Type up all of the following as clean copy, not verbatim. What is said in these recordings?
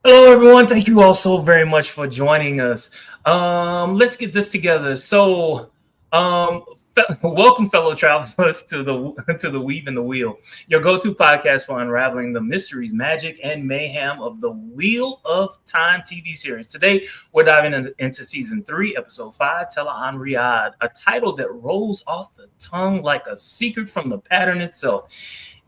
Hello, everyone. Thank you all so very much for joining us. Let's get this together. Um, welcome, fellow travelers, to the to the Weave and the Wheel, your go-to podcast for unraveling the mysteries, magic, and mayhem of the Wheel of Time TV series. Today, we're diving into season 3, episode 5, Tela An Riyadh, a title that rolls off the tongue like a secret from the pattern itself.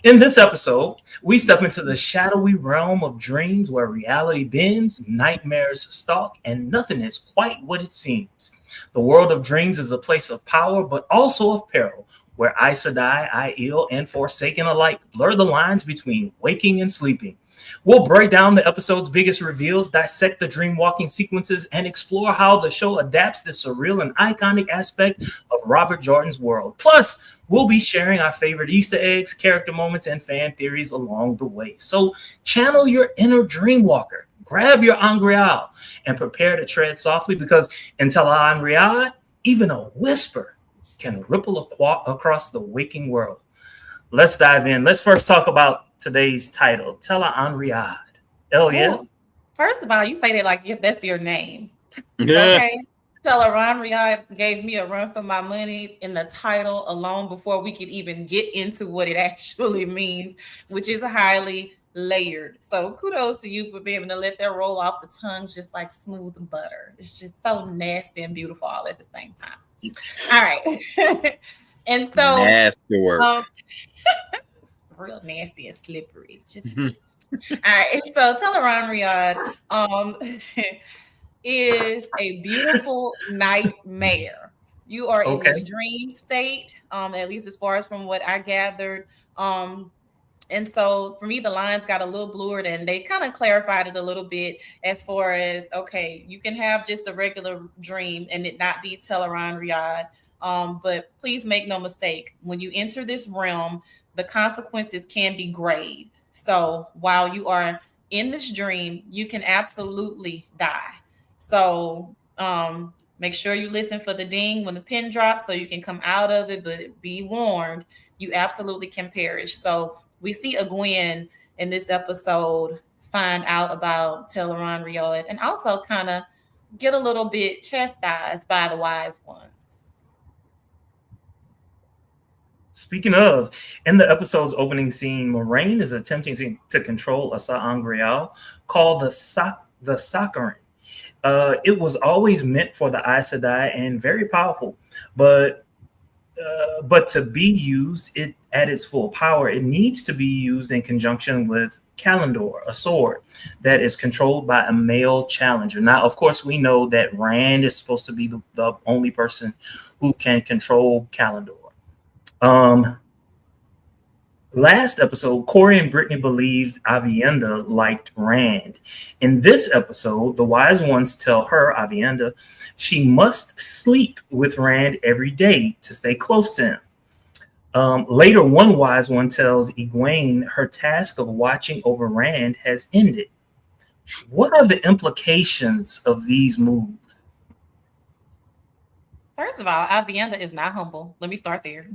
In this episode, we step into the shadowy realm of dreams where reality bends, nightmares stalk, and nothing is quite what it seems. The world of dreams is a place of power, but also of peril, where Aes Sedai, Aiel, and Forsaken alike blur the lines between waking and sleeping. We'll break down the episode's biggest reveals, dissect the dream walking sequences, and explore how the show adapts this surreal and iconic aspect of Robert Jordan's world. Plus, we'll be sharing our favorite Easter eggs, character moments, and fan theories along the way. So channel your inner dreamwalker, grab your Angreal, and prepare to tread softly because in Tel Riyadh, even a whisper can ripple across the waking world. Let's dive in. Let's first talk about today's title, Tela An Riyadh. Well, Yes. first of all, you say that like that's your name. Yeah. Okay. Ron Riyadh gave me a run for my money in the title alone before we could even get into what it actually means, which is highly layered. So kudos to you for being able to let that roll off the tongue just like smooth butter. It's just so nasty and beautiful all at the same time. All right. And so Nasty work. it's real nasty and slippery. Just all right. So Teleron Riyadh is a beautiful nightmare. You are in this dream state, at least as far as from what I gathered. And so for me, the lines got a little blurred and they kind of clarified it a little bit as far as, okay, you can have just a regular dream and it not be Teleron Riyadh. But please make no mistake, when you enter this realm, the consequences can be grave. So while you are in this dream, you can absolutely die. So make sure you listen for the ding when the pin drops so you can come out of it, but be warned, you absolutely can perish. So we see Egwene in this episode find out about Teleron Riyadh and also kind of get a little bit chastised by the wise ones. Speaking of, in the episode's opening scene, Moraine is attempting to control a Sa'angreal called the Saccharin. It was always meant for the Aes Sedai and very powerful, but to be used at its full power, it needs to be used in conjunction with Kalendor, a sword that is controlled by a male challenger. Now, of course, we know that Rand is supposed to be the only person who can control Kalendor. Last episode, Corey and Brittany believed Avienda liked Rand. In this episode, the wise ones tell her, Avienda, she must sleep with Rand every day to stay close to him. Later, one wise one tells Egwene her task of watching over Rand has ended. What are the implications of these moves? First of all, Avienda is not humble. Let me start there.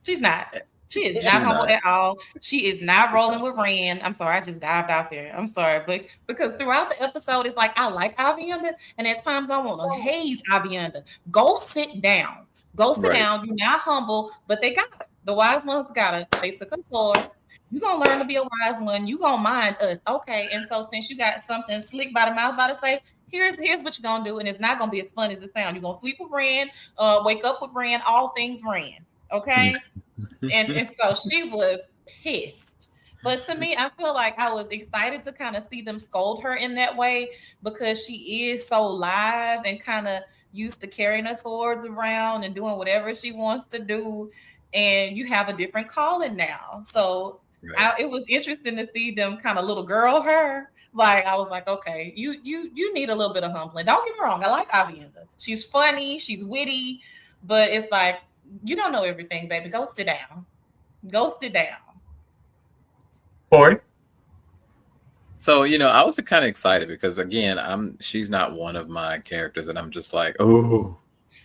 She's not. She is not humble at all. She is not rolling with Rand. I'm sorry, I just dived out there. I'm sorry, but because throughout the episode, it's like I like Avienda, and at times I want to haze Avienda. Go sit down. Go sit down. You're not humble, but they got it. The wise ones got it. They took a sword. You're gonna learn to be a wise one. You're gonna mind us. Okay. And so since you got something slick by the mouth about to say, here's what you're gonna do, and it's not gonna be as fun as it sounds. You're gonna sleep with Rand, wake up with Rand, all things Rand. Okay. and so she was pissed. But to me, I feel like I was excited to kind of see them scold her in that way because she is so live and kind of used to carrying her swords around and doing whatever she wants to do. And you have a different calling now. So it was interesting to see them kind of little girl her. Like I was like, okay, you need a little bit of humbling. Don't get me wrong, I like Avienda. She's funny, she's witty, but it's like you don't know everything, baby. Go sit down. Go sit down. Corey? So, I was kind of excited because again, she's not one of my characters and I'm just like, oh,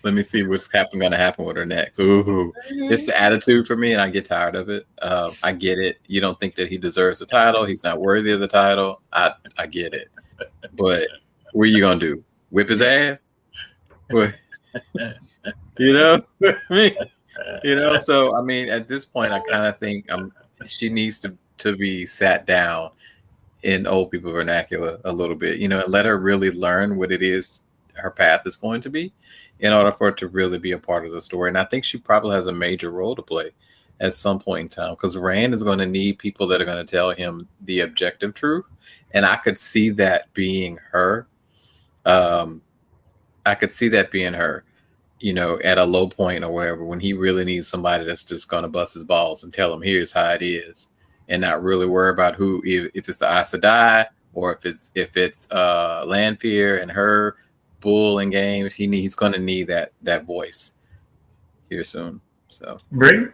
let me see what's going to happen with her next. Ooh, It's the attitude for me and I get tired of it. I get it. You don't think that he deserves the title. He's not worthy of the title. I get it. But what are you gonna do? Whip his ass? What? You know? I mean, so I mean, at this point, I kind of think she needs to be sat down in old people vernacular a little bit, and let her really learn what it is her path is going to be in order for it to really be a part of the story. And I think she probably has a major role to play at some point in time, because Rand is going to need people that are going to tell him the objective truth. And I could see that being her. I could see that being her, at a low point or whatever, when he really needs somebody that's just going to bust his balls and tell him, here's how it is, and not really worry about if it's the Aes Sedai or if it's Lanfear and her bull and game. He's going to need that voice here soon. So, Brittany?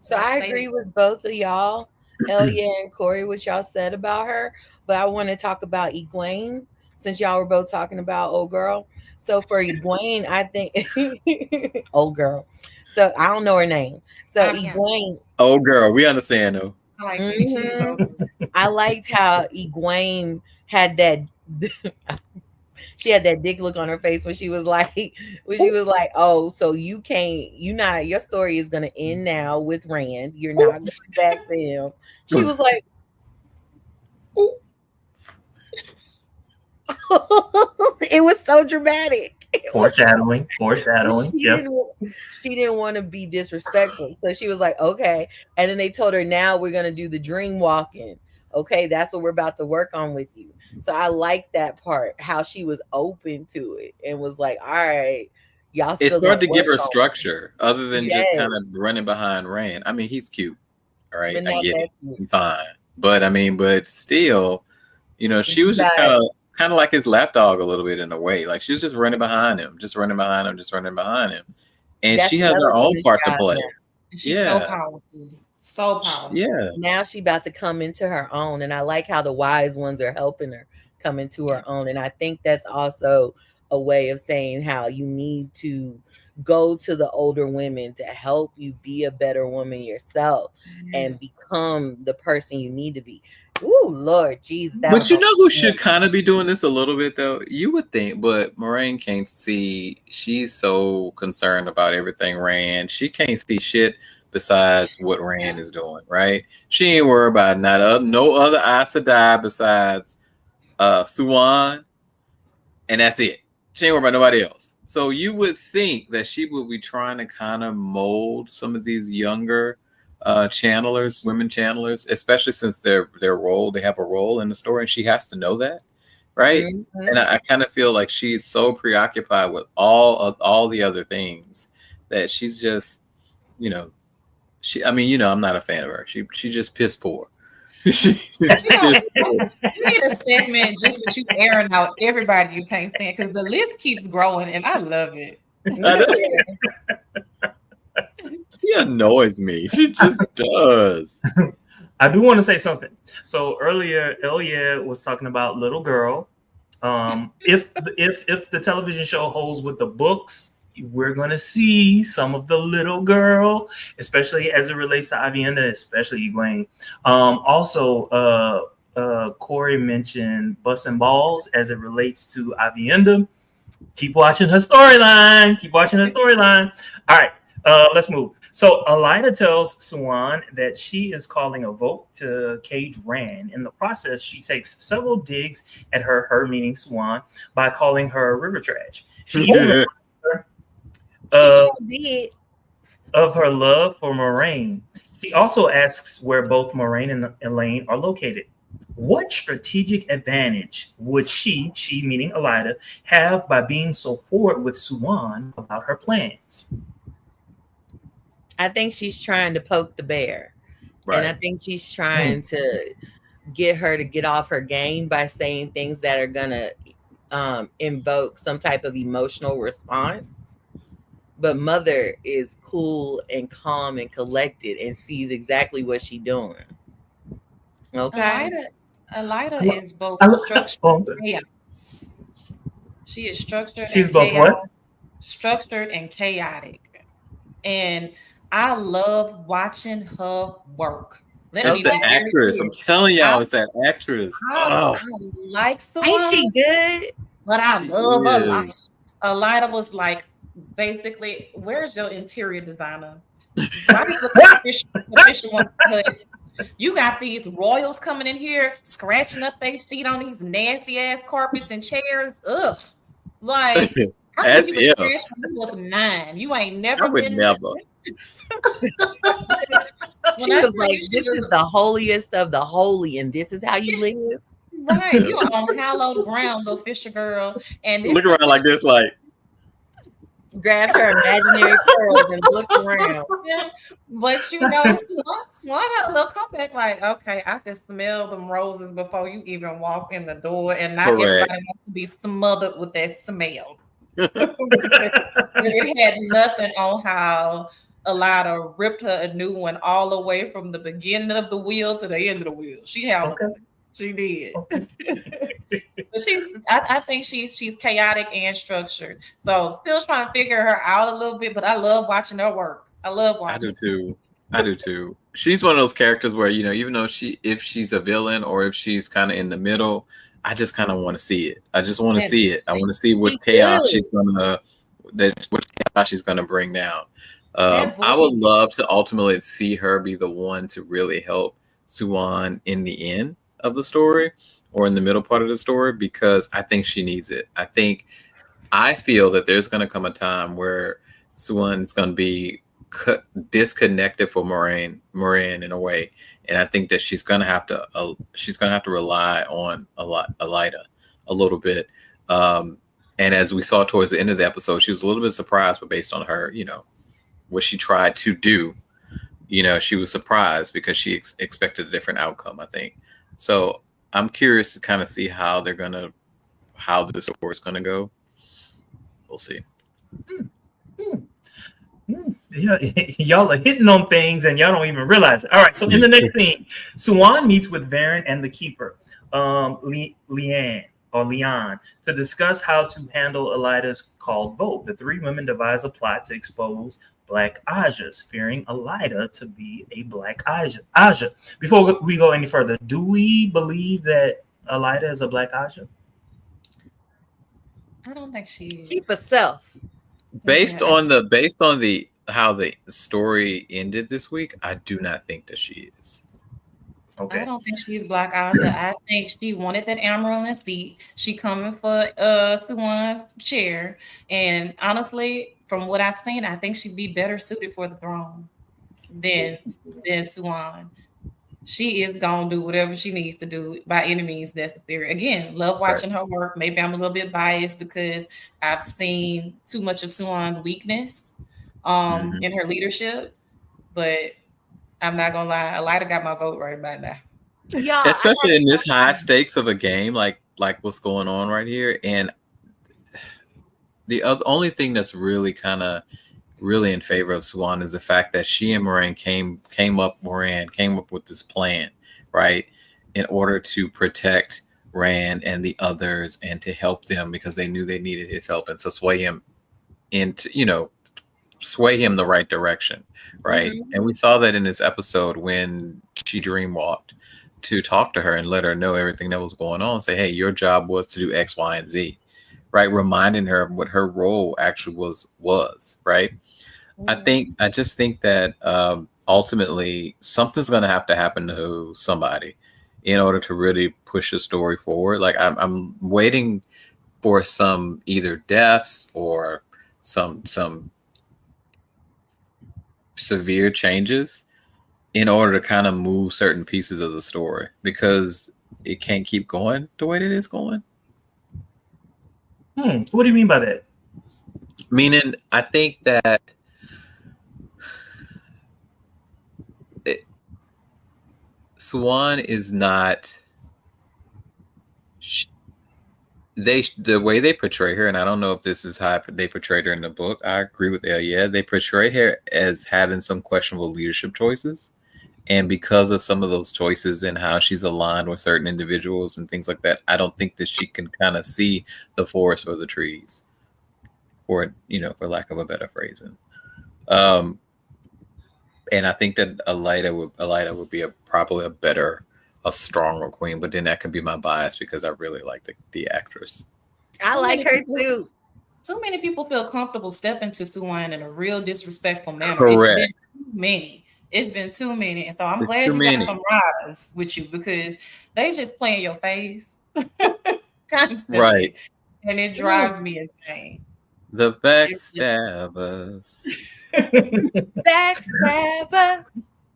So I agree with both of y'all, Elia and Corey, what y'all said about her. But I want to talk about Egwene, since y'all were both talking about old girl. So for Egwene, I think old girl. So I don't know her name. So Egwene. Old girl, we understand though. I liked how Egwene had that. She had that dick look on her face when she was like, oh, so your story is gonna end now with Rand. You're not going back to him. She was like, it was so dramatic. Foreshadowing. She didn't want to be disrespectful. So she was like, okay. And then they told her, now we're going to do the dream walking. Okay, that's what we're about to work on with you. So I like that part, how she was open to it and was like, all right, y'all. It's hard to give her structure other than just kind of running behind Rand. I mean, he's cute. All right, I get it. Fine. But still, she was just kind of like his lapdog a little bit in a way. Like she was just running behind him. And she has her own part to play. She's so powerful. So powerful. Yeah. Now she about to come into her own. And I like how the wise ones are helping her come into her own. And I think that's also a way of saying how you need to go to the older women to help you be a better woman yourself and become the person you need to be. Ooh, Lord, jeez. But you know who should kind of be doing this a little bit, though? You would think, but Moraine can't see. She's so concerned about everything Rand. She can't see shit besides what Rand is doing, right? She ain't worried about no other Aes Sedai besides Suwan, and that's it. She ain't worried about nobody else. So you would think that she would be trying to kind of mold some of these younger channelers, women channelers, especially since they have a role in the story, and she has to know that, right? Mm-hmm. And I kind of feel like she's so preoccupied with all the other things that she's just, I'm not a fan of her. She just piss poor. You need a segment just with you airing out everybody you can't stand, because the list keeps growing and I love it. She annoys me. She just does. I do want to say something. So earlier, Elia was talking about little girl. If the television show holds with the books, we're going to see some of the little girl, especially as it relates to Aviendha, especially Egwene. Also, Corey mentioned busting balls as it relates to Aviendha. Keep watching her storyline. All right, let's move. So Elida tells Suwan that she is calling a vote to cage Rand. In the process, she takes several digs at her meaning Suwan, by calling her river trash. She even of her love for Moraine. She also asks where both Moraine and Elaine are located. What strategic advantage would she meaning Elida, have by being so forward with Suwan about her plans? I think she's trying to poke the bear. Right. And I think she's trying to get her to get off her game by saying things that are going to invoke some type of emotional response. But Mother is cool and calm and collected and sees exactly what she's doing. Okay. Elida is both structured and chaos. She is structured. She's both chaotic. What? Structured and chaotic. And I love watching her work. It's the actress. I'm telling y'all, it's that actress. I like the Ain't she good? But I love Alida. Alida was like, basically, where's your interior designer? Why do you look like official one? You got these royals coming in here, scratching up their feet on these nasty ass carpets and chairs. Ugh. Like, I think you was fresh when you was 9. You ain't never been. Never. She was like, this is the holiest of the holy, and this is how you live. Right. You are on hallowed ground, little Fisher girl. And look around like this, like grabbed her imaginary pearls and looked around. Yeah. But you know, Swan had a little comeback, like, okay, I can smell them roses before you even walk in the door, and not everybody wants to be smothered with that smell. It had nothing on how Alida ripped her a new one all the way from the beginning of the wheel to the end of the wheel. She had she did. But I think she's chaotic and structured. So still trying to figure her out a little bit, but I love watching her work. I love watching. I do too. She's one of those characters where, you know, even though if she's a villain or if she's kind of in the middle, I just kind of want to see it. I just want to see it. I want to see what chaos she's gonna bring down. I would love to ultimately see her be the one to really help Suan in the end of the story or in the middle part of the story, because I think she needs it. I feel that there's going to come a time where Suan's going to be disconnected from Moraine in a way, and I think that she's going to have to rely on Alida a little bit. And as we saw towards the end of the episode, she was a little bit surprised, but based on her, you know, what she tried to do, you know, she was surprised because she expected a different outcome, I think. So I'm curious to kind of see how the story is going to go. We'll see. Yeah, y'all are hitting on things and y'all don't even realize it. All right, so in the next scene, Suan meets with Varen and the Keeper, Leon, to discuss how to handle Alida's called vote. The 3 women devise a plot to expose Black Ajas, fearing Alida to be a Black Aja. Before we go any further, do we believe that Alida is a Black Aja? I don't think she is. Keep herself. Based on how the story ended this week, I do not think that she is. Okay. I don't think she's Black Aja. I think she wanted that Amaranth seat. She coming for Suwan's chair. And honestly, from what I've seen, I think she'd be better suited for the throne than Suwan. She is gonna do whatever she needs to do by any means necessary. Again, love watching her work. Maybe I'm a little bit biased because I've seen too much of Suwan's weakness in her leadership, but I'm not gonna lie, Alida got my vote right about now. Yeah, especially in this high stakes of a game, like what's going on right here. And the only thing that's really in favor of Suan is the fact that she and Moraine came up with this plan, right, in order to protect Rand and the others and to help them because they knew they needed his help and to sway him the right direction, right? Mm-hmm. And we saw that in this episode when she dreamwalked to talk to her and let her know everything that was going on. Say, hey, your job was to do X, Y, and Z, right? Reminding her of what her role actually was, right? Mm-hmm. I just think that ultimately something's going to have to happen to somebody in order to really push the story forward. Like I'm waiting for some either deaths or some severe changes in order to kind of move certain pieces of the story, because it can't keep going the way that it's going. What do you mean by that? Meaning, I think that Suan is not the way they portray her, and I don't know if this is how they portrayed her in the book. I agree with Elia. They portray her as having some questionable leadership choices, and because of some of those choices and how she's aligned with certain individuals and things like that, I don't think that she can kind of see the forest for the trees, for lack of a better phrasing. And I think that Elida would be probably a stronger queen. But then that could be my bias because I really like the actress. I like her too. Too many people feel comfortable stepping to Suwan in a real disrespectful manner. Correct. It's been too many. And so I'm It's glad too you many. got some riders with you because they just play in your face constantly. Right. And it drives me insane. The backstabbers. Backstabber.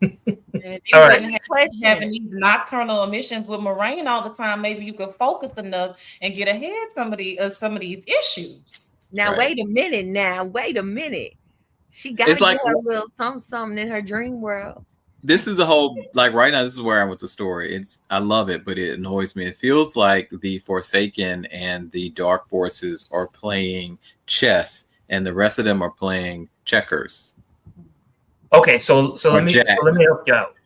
And if you All right. wouldn't having these nocturnal emissions with Moraine all the time, maybe you could focus enough and get ahead some of these issues. Now Right. wait a minute. She got to like get her little something in her dream world. This is a whole right now. This is where I'm with the story. I love it, but it annoys me. It feels like the Forsaken and the Dark Forces are playing chess, and the rest of them are playing checkers. Okay, so let me help you out,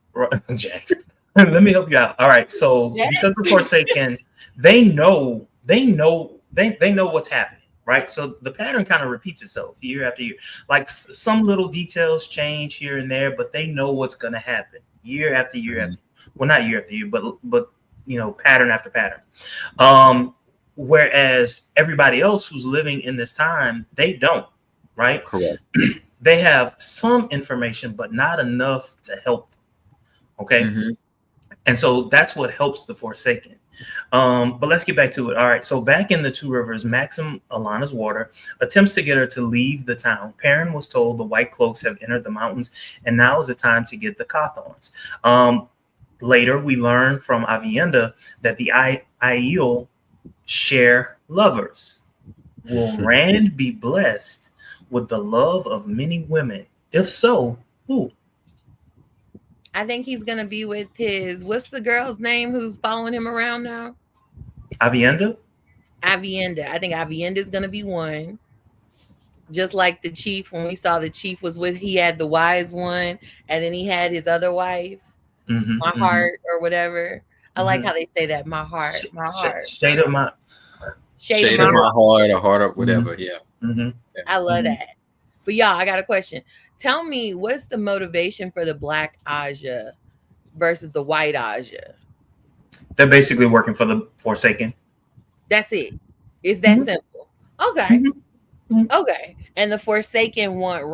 Jax. Let me help you out. All right, so because the Forsaken, they know what's happening, right? So the pattern kind of repeats itself year after year. Like some little details change here and there, but they know what's going to happen year after year after. Well, not year after year, but pattern after pattern. Whereas everybody else who's living in this time, they don't, right? Correct. They have some information, but not enough to help them. Okay. Mm-hmm. And so that's what helps the Forsaken. But let's get back to it. All right. So back in the Two Rivers, Maxim, Alana's water, attempts to get her to leave the town. Perrin was told the White Cloaks have entered the mountains, and now is the time to get the Cawthorns. Later, we learn from Avienda that the Aiel share lovers. Will Rand be blessed with the love of many women? If so, who? I think he's gonna be with what's the girl's name who's following him around now? Avienda. I think Avienda is gonna be one. Just like the chief, when we saw the chief was he had the wise one, and then he had his other wife, my heart or whatever. I like how they say that, my heart. Shade of my heart or heart or whatever. Yeah. I love that. But y'all, I got a question. Tell me, what's the motivation for the Black Aja versus the White Aja? They're basically working for the Forsaken. That's it. It's that simple. Okay. Okay. And the Forsaken want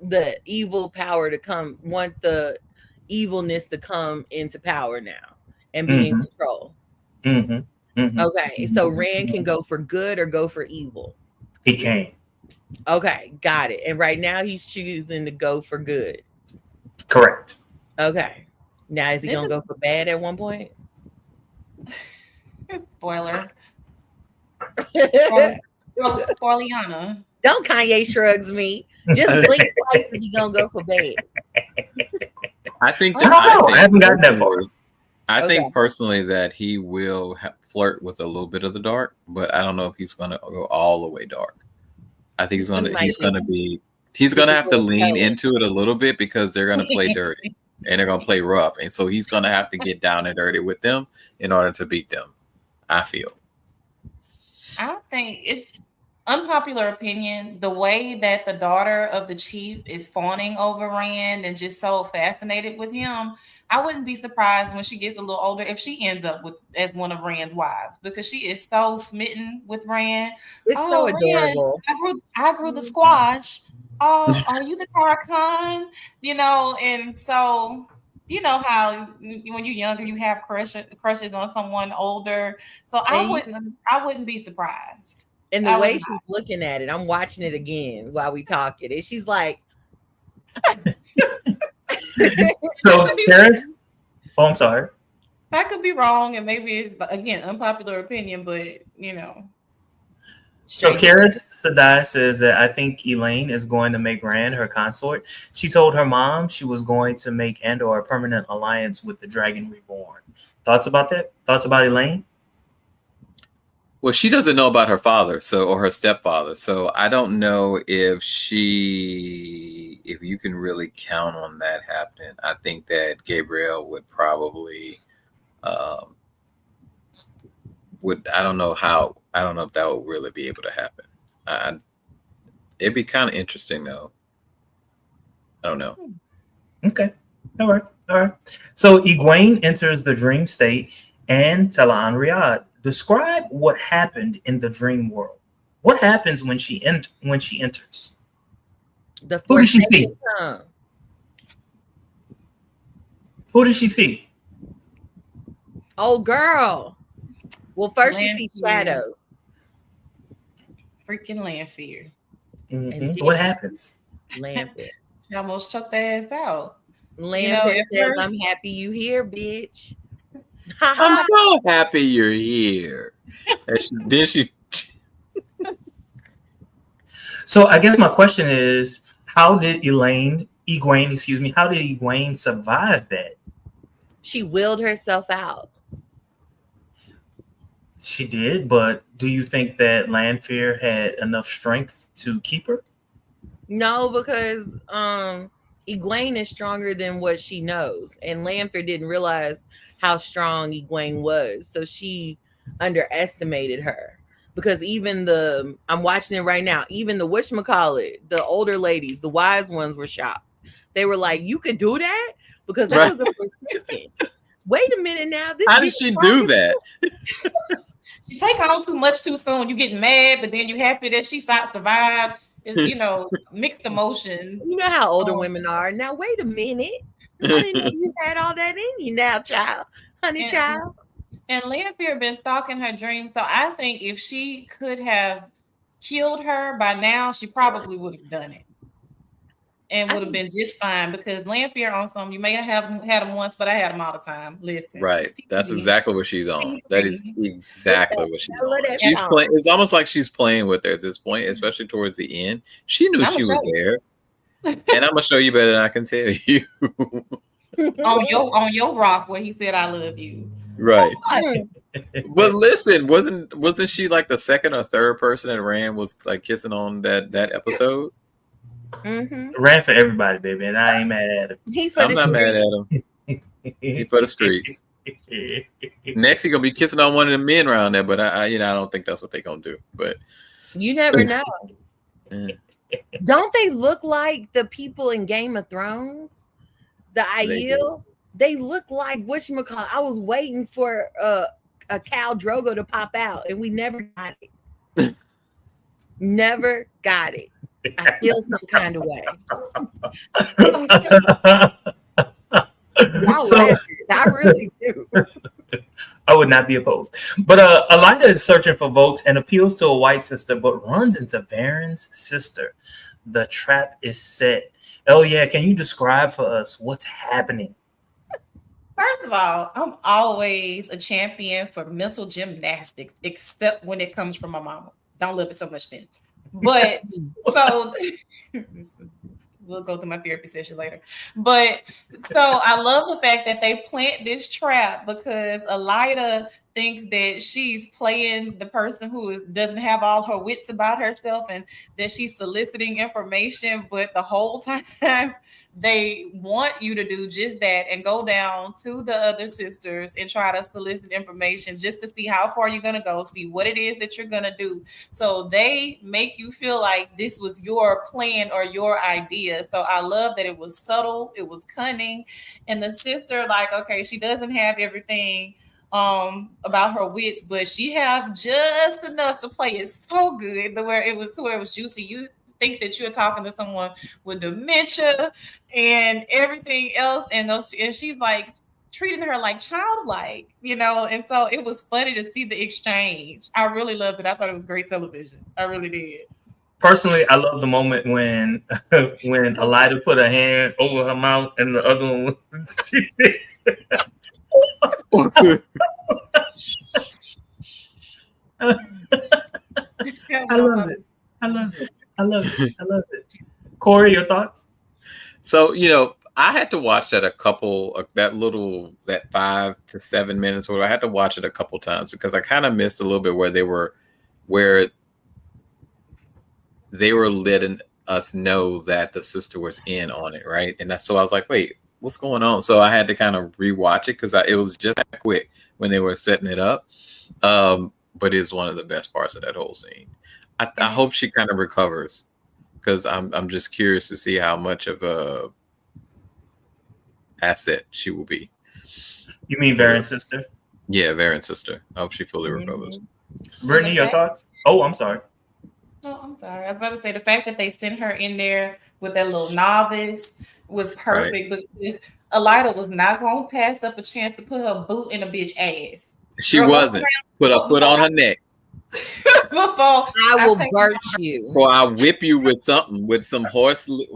the evil power to come, want the evilness to come into power now and be in control. Okay. So Rand can go for good or go for evil. He can. Okay, got it. And right now he's choosing to go for good. Correct. Okay. Now is he gonna go for bad at one point? Spoiler. Spoiliana. Don't Kanye shrugs me. Just blink twice if he's gonna go for bad. I think I haven't gotten that far. I think personally that he will flirt with a little bit of the dark, but I don't know if he's gonna go all the way dark. I think he's gonna have to lean into it a little bit because they're gonna play dirty and they're gonna play rough, and so he's gonna have to get down and dirty with them in order to beat them. I feel. I think it's unpopular opinion. The way that the daughter of the chief is fawning over Rand and just so fascinated with him, I wouldn't be surprised when she gets a little older if she ends up as one of Rand's wives because she is so smitten with Rand. It's so adorable. Rand, I grew the squash. Oh, are you the Karakan? And so you know how when you're younger you have crushes on someone older. So I wouldn't be surprised. And the way she's looking at it, I'm watching it again while we talking, and she's like. So, Paris? Oh, I'm sorry. I could be wrong, and maybe it's again unpopular opinion, but So, Karis Sadai says that I think Elaine is going to make Rand her consort. She told her mom she was going to make Andor a permanent alliance with the Dragon Reborn. Thoughts about that? Thoughts about Elaine? Well, she doesn't know about her father, or her stepfather. So I don't know if you can really count on that happening. I think that Gabriel would probably, I don't know if that would really be able to happen. It'd be kind of interesting though. I don't know. Okay. All right. All right. So Egwene enters the dream state and Talan Riyadh. Describe what happened in the dream world. What happens when when she enters? The Who does she see? tongue. Who does she see? Oh, girl. Well, first you see Lanfear. shadows. Freaking Lanfear. Mhm. What happens? Lanfear. She almost choked their ass out. Lanfear at says, first- "I'm happy you here, bitch." I'm so happy you're here. Then she So I guess my question is, how did Egwene, excuse me, how did Egwene survive that? She willed herself out. She did, but do you think that Lanfear had enough strength to keep her? No, because Egwene is stronger than what she knows, and Lanfear didn't realize how strong Egwene was, so she underestimated her. Because even I'm watching it right now, even the whatchamacallit, the older ladies, the wise ones were shocked. They were like, "You could do that?" Because that was a second. Wait a minute now. How did she do that? She take on too much too soon. You get mad, but then you happy that she survived. It's, mixed emotions. You know how older women are. Now, wait a minute. I didn't know you had all that in you now, child. Honey, child. And Lanfear been stalking her dreams. So I think if she could have killed her by now, she probably would have done it. And would have been just fine, because Lanfear on some, you may have had him once, but I had him all the time. Listen. Right. That's exactly what she's on. That is exactly what she's on. She's song. playing. It's almost like she's playing with her at this point, especially towards the end. She knew she was there. And I'm gonna show you better than I can tell you. on your rock where he said I love you. Right. But listen, wasn't she like the second or third person that Rand was like kissing on that episode? Ran for everybody, baby, and I ain't mad at him. I'm not mad at him. He for the streets. Next, he gonna be kissing on one of the men around there, but I don't think that's what they gonna do. But you never know. Don't they look like the people in Game of Thrones? The Aiel? They look like whatchamacallit. I was waiting for a Khal Drogo to pop out, and we never got it. Never got it. I feel some kind of way. So, I really do. I would not be opposed. But Elida is searching for votes and appeals to a white sister, but runs into Varen's sister. The trap is set. Oh yeah, can you describe for us what's happening? First of all, I'm always a champion for mental gymnastics, except when it comes from my mama. Don't love it so much then. But so we'll go through my therapy session later. But so I love the fact that they plant this trap, because Elida thinks that she's playing the person who doesn't have all her wits about herself, and that she's soliciting information. But the whole time they want you to do just that and go down to the other sisters and try to solicit information just to see how far you're going to go, see what it is that you're going to do. So they make you feel like this was your plan or your idea. So I love that it was subtle, it was cunning, and the sister, like, okay, she doesn't have everything about her wits, but she have just enough to play it so good where it was juicy. You think that you're talking to someone with dementia and everything else, and she's like treating her like childlike, and so it was funny to see the exchange. I really loved it. I thought it was great television. I really did. Personally, I love the moment when Elida put her hand over her mouth and the other one she did. I love it. I love it. I love it. I love it. Corey, your thoughts? So, I had to watch that that 5 to 7 minutes, where I had to watch it a couple times, because I kind of missed a little bit where they were letting us know that the sister was in on it, right? And so I was like, wait, what's going on? So I had to kind of rewatch it, because it was just that quick when they were setting it up. But it's one of the best parts of that whole scene. I hope she kind of recovers, because I'm just curious to see how much of a asset she will be. You mean Varen's sister? Yeah, Varen's sister. I hope she fully recovers. Brittany, your thoughts? Oh, I'm sorry. Oh, I'm sorry. I was about to say the fact that they sent her in there with that little novice was perfect because Elida was not going to pass up a chance to put her boot in a bitch ass. She wasn't. Put on her neck. I will birch you. Or I'll whip you with something, with some horse you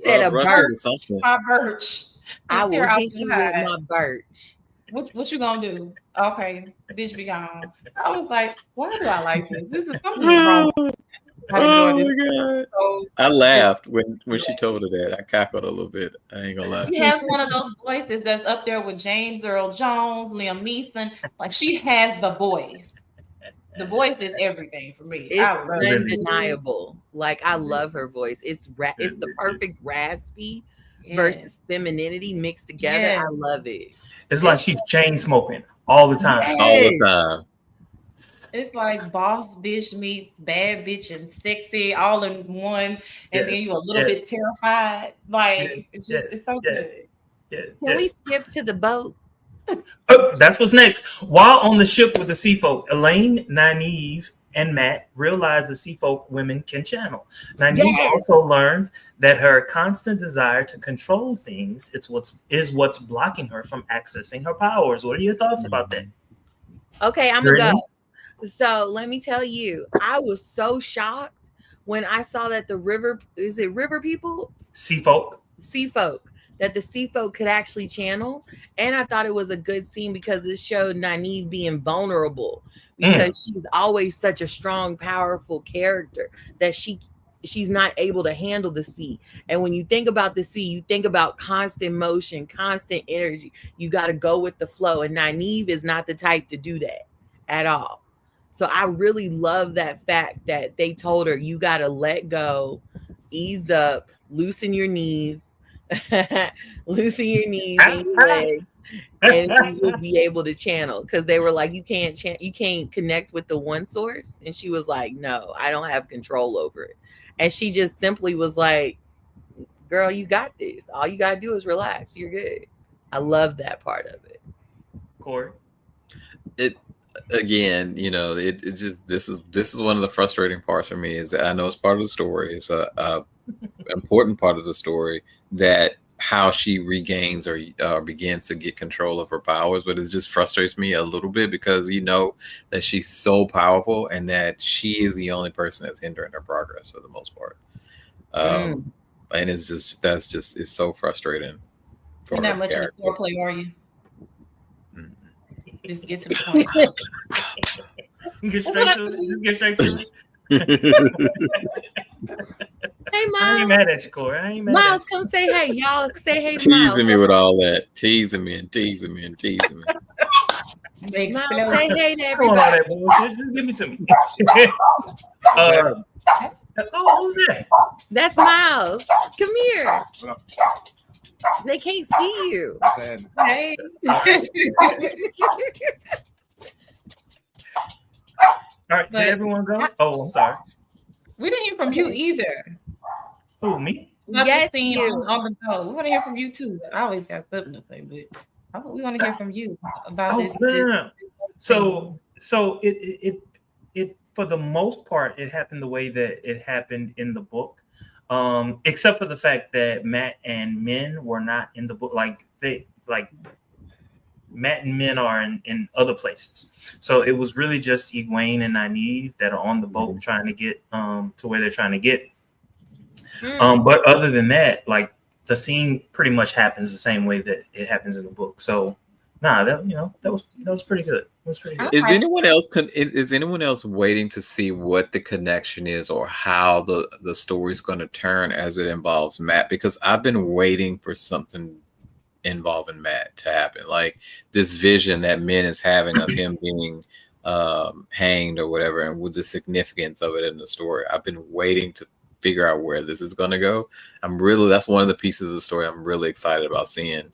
said a birch or something. My birch. I will hit you with my birch. What you gonna do? Okay, bitch, be gone. I was like, why do I like this? This is something wrong. Oh my god! So, I laughed when she told her that. I cackled a little bit. I ain't gonna lie. She has one of those voices that's up there with James Earl Jones, Liam Neeson. Like she has the voice. The voice is everything for me. It's undeniable. Like I love her voice. It's the perfect raspy versus femininity mixed together. Yes. I love it. It's like she's chain smoking all the time. Yes. All the time. It's like boss bitch meets bad bitch and sexy all in one, and then you're a little bit terrified. Like it's just it's so good. Can we skip to the boat? Oh, that's what's next. While on the ship with the sea folk, Elaine, Nynaeve, and Matt realize the sea folk women can channel. Nynaeve also learns that her constant desire to control things is what's blocking her from accessing her powers. What are your thoughts about that? Okay, I'm gonna go. So let me tell you, I was so shocked when I saw that the river people? Sea folk, that the sea folk could actually channel. And I thought it was a good scene because it showed Nynaeve being vulnerable because she's always such a strong, powerful character that she's not able to handle the sea. And when you think about the sea, you think about constant motion, constant energy. You got to go with the flow. And Nynaeve is not the type to do that at all. So I really love that fact that they told her, you got to let go, ease up, loosen your knees, and your legs, and you'll be able to channel. Because they were like, you can't connect with the one source. And she was like, no, I don't have control over it. And she just simply was like, girl, you got this. All you got to do is relax. You're good. I love that part of it. Corey? Again, it just this is one of the frustrating parts for me is that I know it's part of the story. It's a important part of the story that how she regains or begins to get control of her powers, but it just frustrates me a little bit because that she's so powerful and that she is the only person that's hindering her progress for the most part. And it's so frustrating. You're not much of a foreplay, are you? Just get to the point. Get straight to it. Hey, Miles. I ain't mad at you, Corey. I ain't mad Miles, at you. come say hey. Y'all say hey to Teasing Miles. me with all that. Teasing me. Miles, say hey to everybody. everybody. Just give me some. Who's that? That's Miles. Come here. They can't see you. Hey. All right, did everyone go? Oh, I'm sorry. We didn't hear from you either. Who, me? Yes, on the go. We want to hear from you too. I always got something to say, but we want to hear from you about this. No. So it for the most part, it happened the way that it happened in the book. Except for the fact that Matt and Min were not in the book. Matt and Min are in other places. So it was really just Egwene and Nynaeve that are on the boat trying to get to where they're trying to get. But other than that, like the scene pretty much happens the same way that it happens in the book. So that was pretty good. It was pretty good. Is anyone else waiting to see what the connection is or how the story's going to turn as it involves Matt? Because I've been waiting for something involving Matt to happen, like this vision that Min is having of him being hanged or whatever, and with the significance of it in the story. I've been waiting to figure out where this is going to go. That's one of the pieces of the story I'm really excited about seeing.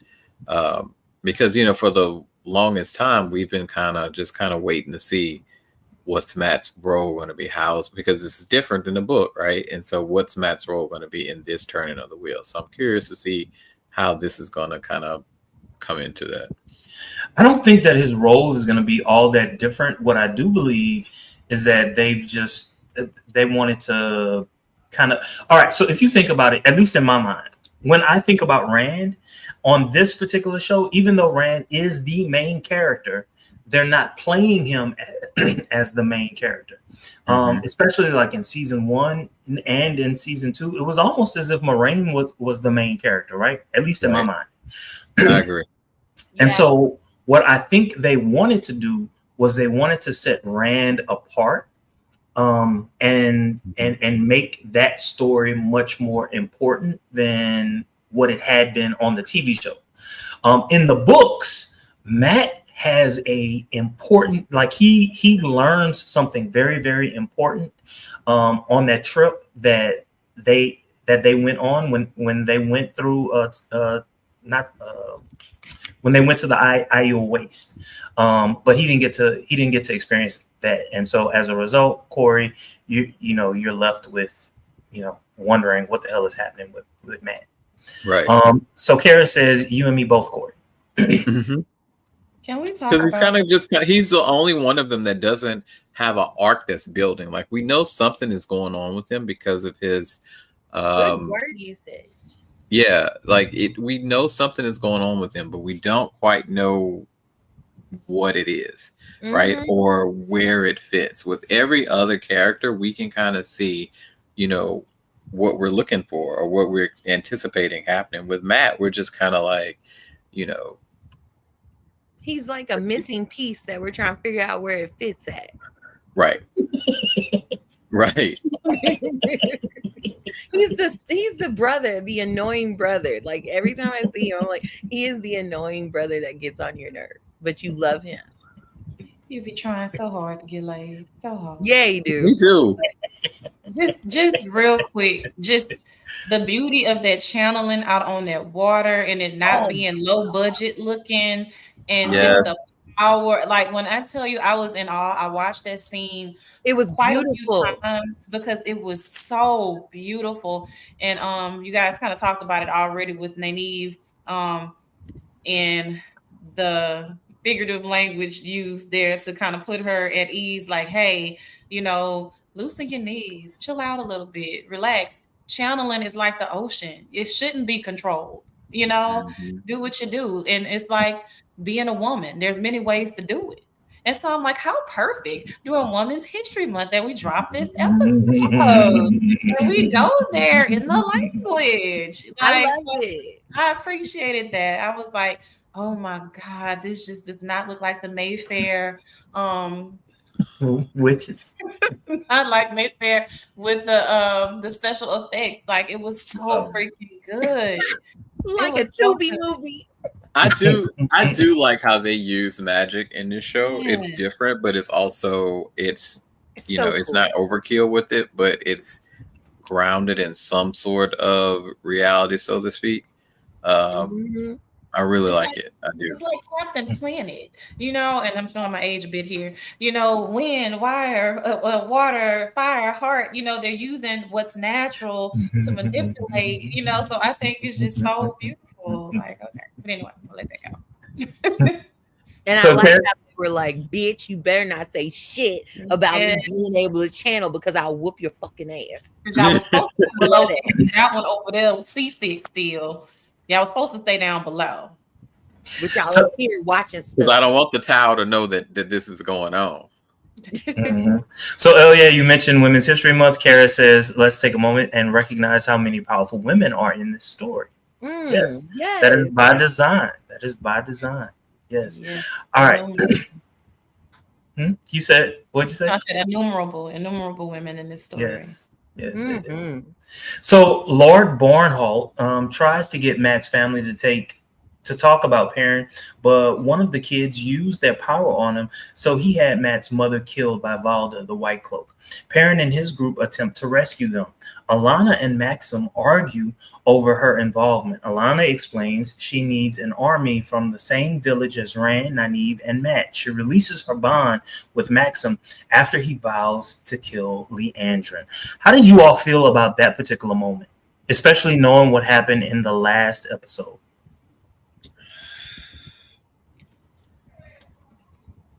Because, for the longest time, we've been kind of waiting to see what's Matt's role going to be? Because this is different than the book, right? And so what's Matt's role going to be in this turning of the wheel? So I'm curious to see how this is going to kind of come into that. I don't think that his role is going to be all that different. What I do believe is that they wanted to kind of, all right. So if you think about it, at least in my mind, when I think about Rand on this particular show, even though Rand is the main character, they're not playing him as the main character. Especially like in season 1 and in season 2, it was almost as if Moraine was the main character, right? At least in my mind. I agree. And so what I think they wanted to do was they wanted to set Rand apart, and make that story much more important than what it had been on the TV show. In the books, Matt has a important, like he learns something very, very important on that trip that they went on when they went through when they went to the Iowa Waste, but he didn't get to experience that, and so as a result, Corey, you're left with wondering what the hell is happening with Matt. Right. So Kara says, "You and me both, Corey." Can we talk? Because he's the only one of them that doesn't have an arc that's building. Like, we know something is going on with him because of his good word usage. Yeah, like we know something is going on with him, but we don't quite know what it is, right? Or where it fits. With every other character, we can kind of see, what we're looking for or what we're anticipating happening. With Matt, we're just kind of like, he's like a missing piece that we're trying to figure out where it fits at. Right. Right. He's the brother, the annoying brother. Like, every time I see him, I'm like, he is the annoying brother that gets on your nerves, but you love him. You be trying so hard to get laid. So hard. Yeah, you do. Me too. Just real quick, just the beauty of that channeling out on that water and it not being low budget looking, and just the power. Like, when I tell you I was in awe, I watched that scene. It was quite beautiful. a few times because it was so beautiful. And you guys kind of talked about it already with Nynaeve, and the figurative language used there to kind of put her at ease, like, hey, loosen your knees, chill out a little bit, relax. Channeling is like the ocean. It shouldn't be controlled. Do what you do. And it's like being a woman. There's many ways to do it. And so I'm like, how perfect during Women's History Month that we drop this episode. And we go there in the language. I love it. I appreciated that. I was like, oh my God, this just does not look like the Mayfair. Witches. I like Mayfair with the special effects. Like, it was so freaking good. Like a Tubi movie. I do like how they use magic in this show. Yeah. It's different, but it's also it's cool. It's not overkill with it, but it's grounded in some sort of reality, so to speak. I really like it. I do. It's like Captain Planet, and I'm showing my age a bit here. Wind, wire, water, fire, heart. They're using what's natural to manipulate. So I think it's just so beautiful. Like, okay, but anyway, I'll let that go. And so I like how they were like, "Bitch, you better not say shit about me being able to channel because I'll whoop your fucking ass." I was supposed to below that one over there, C6 still. Yeah, I was supposed to stay down below. But y'all up here watching stuff. Because I don't want the tower to know that this is going on. So, you mentioned Women's History Month. Kara says, let's take a moment and recognize how many powerful women are in this story. Yes. That is by design. Yes. All right. You said, what'd you say? I said innumerable women in this story. Yes. So Lord Bornholt tries to get Matt's family to take to talk about Perrin, but one of the kids used their power on him, so he had Matt's mother killed by Valda, the White Cloak. Perrin and his group attempt to rescue them. Alana and Maxim argue over her involvement. Alana explains she needs an army from the same village as Rand, Nynaeve, and Matt. She releases her bond with Maxim after he vows to kill Leandrin. How did you all feel about that particular moment, especially knowing what happened in the last episode?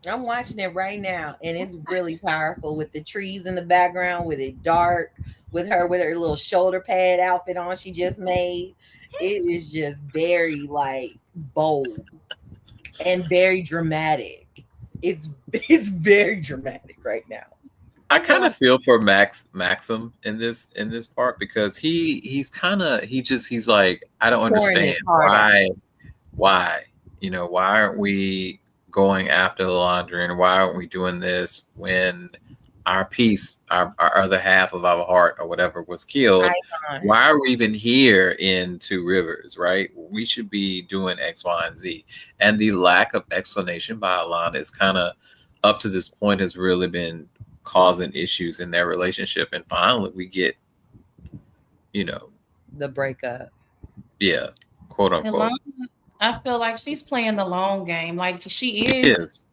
I'm watching it right now, and it's really powerful with the trees in the background, with it dark, with her little shoulder pad outfit on she just made. It is just very like bold and very dramatic. It's very dramatic right now. I kind of feel for Maxim in this part, because he's like, I don't understand why why aren't we going after Liandrin? Why aren't we doing this when our piece, our other half of our heart or whatever was killed? Why are we even here in Two Rivers, right? We should be doing X, Y, and Z. And the lack of explanation by Alana is kind of, up to this point, has really been causing issues in their relationship. And finally we get, the breakup. Yeah, quote unquote. I feel like she's playing the long game. Like she is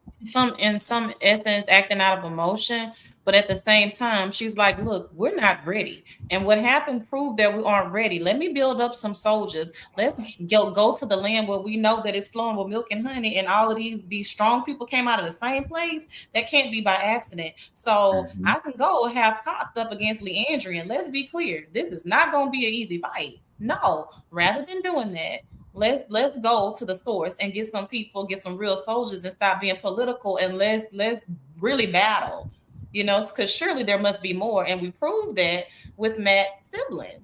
in some essence acting out of emotion, but at the same time, she's like, look, we're not ready. And what happened proved that we aren't ready. Let me build up some soldiers. Let's go to the land where we know that it's flowing with milk and honey. And all of these strong people came out of the same place. That can't be by accident. So I can go half cocked up against Leandrian. Let's be clear. This is not going to be an easy fight. No, rather than doing that, let's go to the source and get some people, get some real soldiers, and stop being political, and let's really battle, because surely there must be more. And we proved that with Matt's sibling,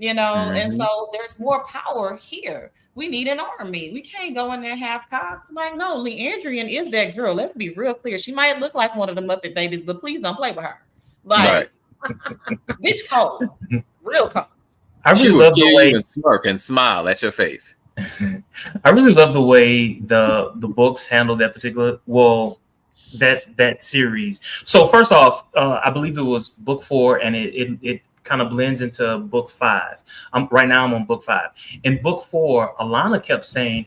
and so there's more power here. We need an army. We can't go in there half cocked. Like, no, Leandrian is that girl. Let's be real clear. She might look like one of the Muppet babies, but please don't play with her. Like, bitch cold. Real cold. I really love the way you and smirk and smile at your face. I really love the way the books handle that particular that series. So first off, I believe it was book 4, and it kind of blends into book 5. Right now I'm on book 5. In book 4, Alana kept saying,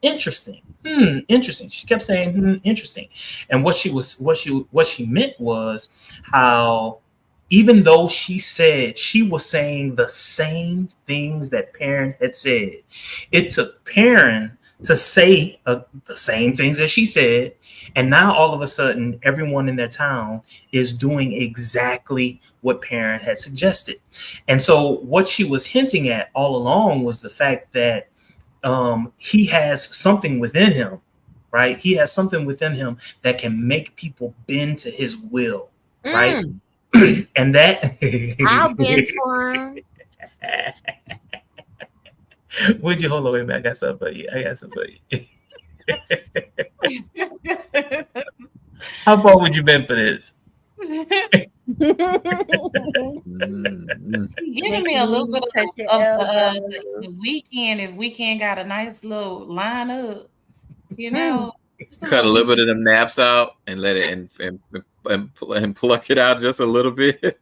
interesting. Interesting. She kept saying, interesting. And what she meant was how, even though she said she was saying the same things that Perrin had said, it took Perrin to say the same things that she said. And now all of a sudden, everyone in their town is doing exactly what Perrin had suggested. And so what she was hinting at all along was the fact that he has something within him, right? He has something within him that can make people bend to his will, right? And that I'll bend for him. Would you hold on? Wait a minute, I got something for you. How far would you bend for this? Giving me a little bit of the weekend. If Weekend got a nice little lineup, cut a little bit of them naps out and let it and pluck it out just a little bit.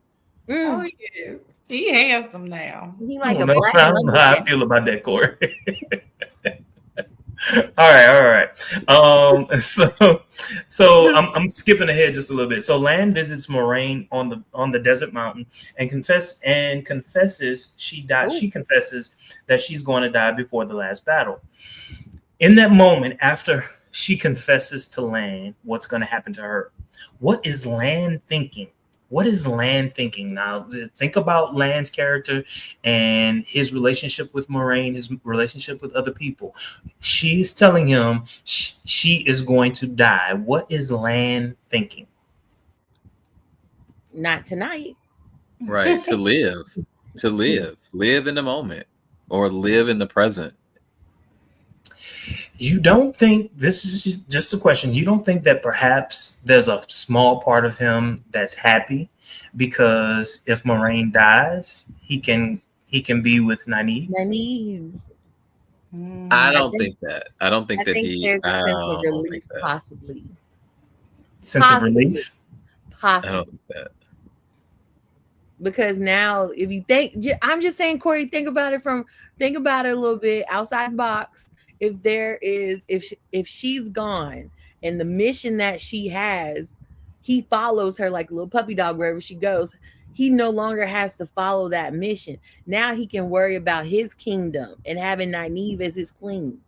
Oh yes, he handsome now. He like I don't know how I feel about that, Corey. All right. So I'm skipping ahead just a little bit. So Lan visits Moraine on the desert mountain and confesses she died. She confesses that she's going to die before the last battle. In that moment, after she confesses to Lan what's going to happen to her, what is Lan thinking? What is Lan thinking now? Think about Lan's character and his relationship with Moraine, his relationship with other people. She's telling him she is going to die. What is Lan thinking? Not tonight. Right. To live in the moment, or live in the present. You don't think, this is just a question, you don't think that perhaps there's a small part of him that's happy because if Moraine dies, he can be with Nynaeve? I don't think that. I don't think I that think he. there's a I sense of don't relief, think that. possibly. Sense of relief. I Possibly. don't think that. Because now, if you think, I'm just saying, Corey, think about it a little bit outside the box. If she's gone and the mission that she has, he follows her like a little puppy dog wherever she goes. He no longer has to follow that mission. Now he can worry about his kingdom and having Nynaeve as his queen.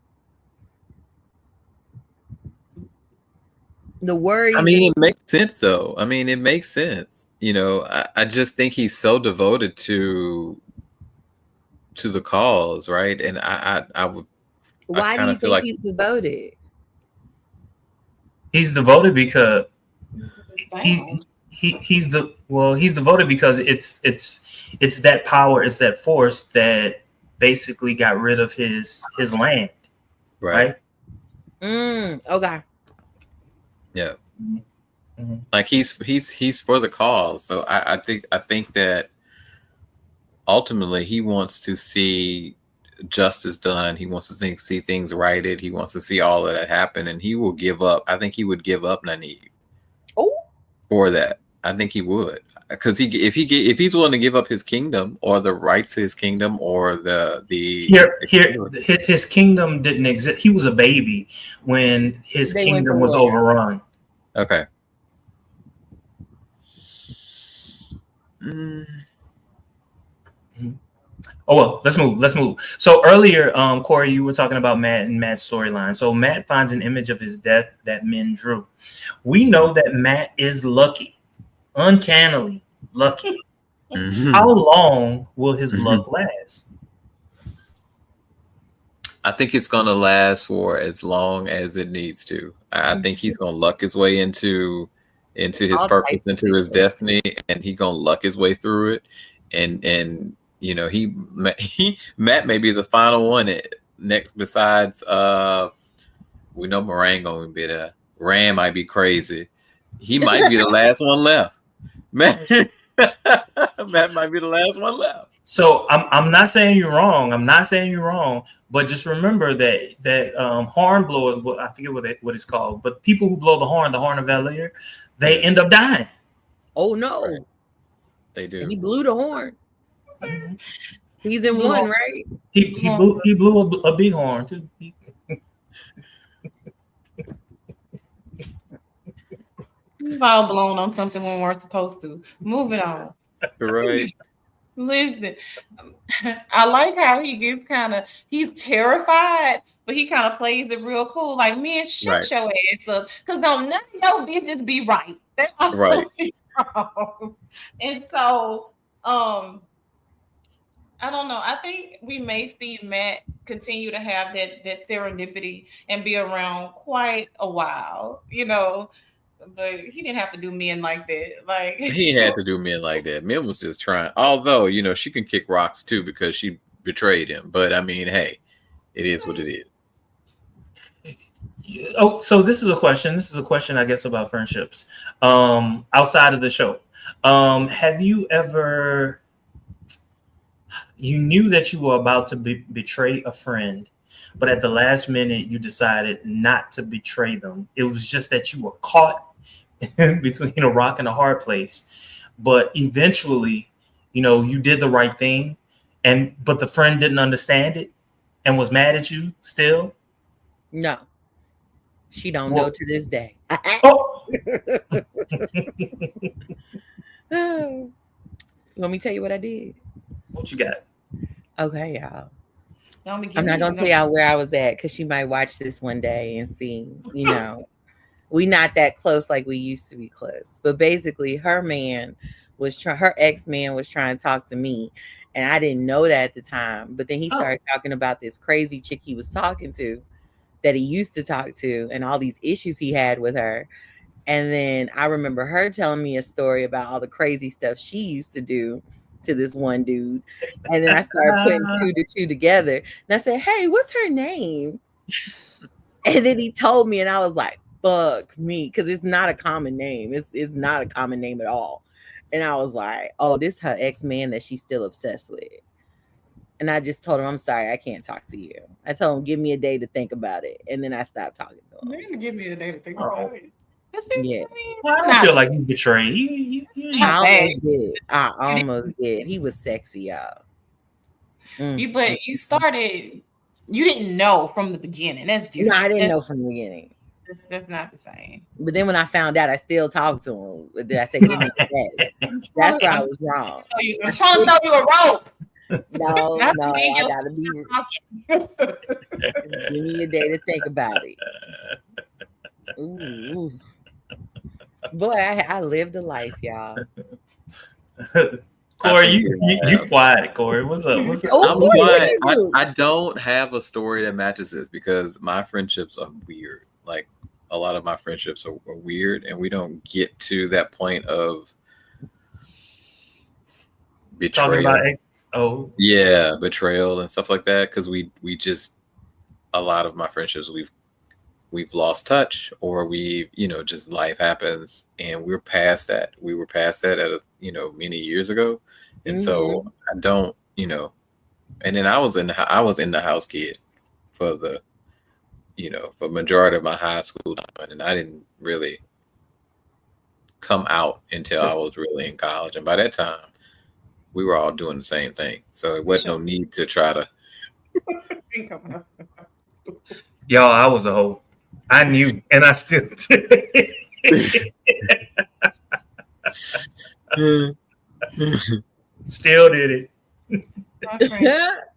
The worries. I mean, it makes sense, though. I mean, it makes sense. I just think he's so devoted to the cause, right? And I would. Why do you think he's devoted? He's devoted because he's devoted because it's that power, it's that force that basically got rid of his land, right? Okay. Yeah. Mm-hmm. Like he's for the cause. So I think that ultimately he wants to see justice done. He wants to see things righted. He wants to see all of that happen, and he will give up. I think he would give up Nynaeve for that. I think he would, because if he's willing to give up his kingdom or the rights to his kingdom or his kingdom didn't exist. He was a baby when his kingdom was overrun. Okay. Oh well, let's move. So earlier, Corey, you were talking about Matt and Matt's storyline. So Matt finds an image of his death that Min drew. We know that Matt is lucky, uncannily lucky. How long will his luck last? I think it's going to last for as long as it needs to. I think he's going to luck his way into his purpose, into his destiny, and he's going to luck his way through it. And Matt may be the final one next. Besides, we know Moraine going to be there. Rand might be crazy. He might be the last one left. Matt might be the last one left. So I'm not saying you're wrong. But just remember that horn blowers, I forget what it's called, but people who blow the horn of Valir, they end up dying. Oh no, right. They do. He blew the horn. He's in one, right? He blew a big horn too. We've all blown on something when we're supposed to. Move it on. Right. Listen, I like how he gets he's terrified, but he kind of plays it real cool. Like, man, shut your ass up. Because none of your bitches be right. They are right. Wrong. And so, I don't know. I think we may see Matt continue to have that serendipity and be around quite a while, but he didn't have to do men like that. Like, he had to do men like that. Min was just trying. Although, she can kick rocks too because she betrayed him. But I mean, hey, it is what it is. Oh, so this is a question, I guess, about friendships. Outside of the show. Have you ever, you knew that you were about to betray a friend, but at the last minute you decided not to betray them? It was just that you were caught between a rock and a hard place, but eventually, you did the right thing, but the friend didn't understand it and was mad at you still? No, she don't know to this day. Oh. Let me tell you what I did. What you got? Okay, y'all. I'm not gonna tell y'all where I was at because she might watch this one day and see, we not that close like we used to be close. But basically, her ex-man was trying to talk to me, and I didn't know that at the time. But then he started talking about this crazy chick he was talking to, that he used to talk to, and all these issues he had with her. And then I remember her telling me a story about all the crazy stuff she used to do to this one dude. And then I started putting 2 to 2 together. And I said, hey, what's her name? And then he told me, and I was like, fuck me, because it's not a common name. It's not a common name at all. And I was like, oh, this is her ex-man that she's still obsessed with. And I just told him, I'm sorry, I can't talk to you. I told him, give me a day to think about it. And then I stopped talking to him. They're gonna give me a day to think about it. Yeah. I don't feel like you betrayed. I almost did. He was sexy, y'all. But you started, you didn't know from the beginning. That's different. No, I didn't know from the beginning. That's not the same. But then when I found out, I still talked to him. Then I said, give me a day. That's where I was wrong. I'm trying to throw you a rope. No, I gotta be. Give me a day to think about it. Ooh. Boy, I lived a life, y'all. Corey, you quiet, Corey. What's up? What's up? I'm quiet. I don't have a story that matches this because my friendships are weird. Like a lot of my friendships are weird, and we don't get to that point of betrayal. Talking about exes. Oh, yeah, betrayal and stuff like that. Because we just, a lot of my friendships we've lost touch, or we, just life happens, and we're past that. We were past that at many years ago, and so I don't, and then I was in the house kid for the, for majority of my high school time, and I didn't really come out until I was really in college, and by that time, we were all doing the same thing, so it wasn't no need to try to. Y'all, I was a hoe. I knew, and I still did. Still did it.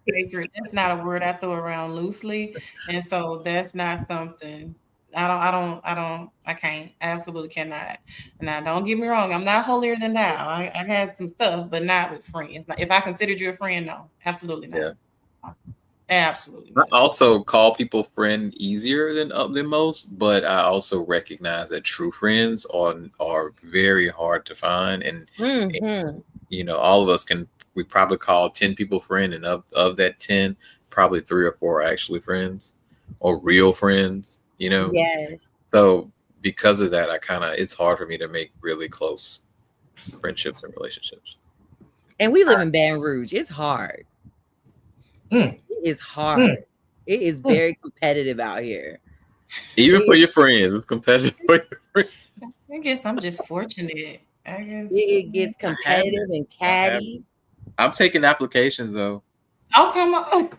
Sacred. That's not a word I throw around loosely, and so that's not something I can't. I absolutely cannot. Now, don't get me wrong. I'm not holier than thou. I had some stuff, but not with friends. If I considered you a friend, no, absolutely not. Yeah. Absolutely. I also call people friend easier than most, but I also recognize that true friends are very hard to find, and all of us we probably call 10 people friend, and of that 10, probably 3 or 4 are actually friends or real friends. Yes. So because of that, it's hard for me to make really close friendships and relationships. And we live in Baton Rouge. It's hard. It is hard. It is very competitive out here. Even for your friends, it's competitive for your friends. I guess I'm just fortunate. I guess it gets competitive and catty. I'm taking applications though. Oh, come on. All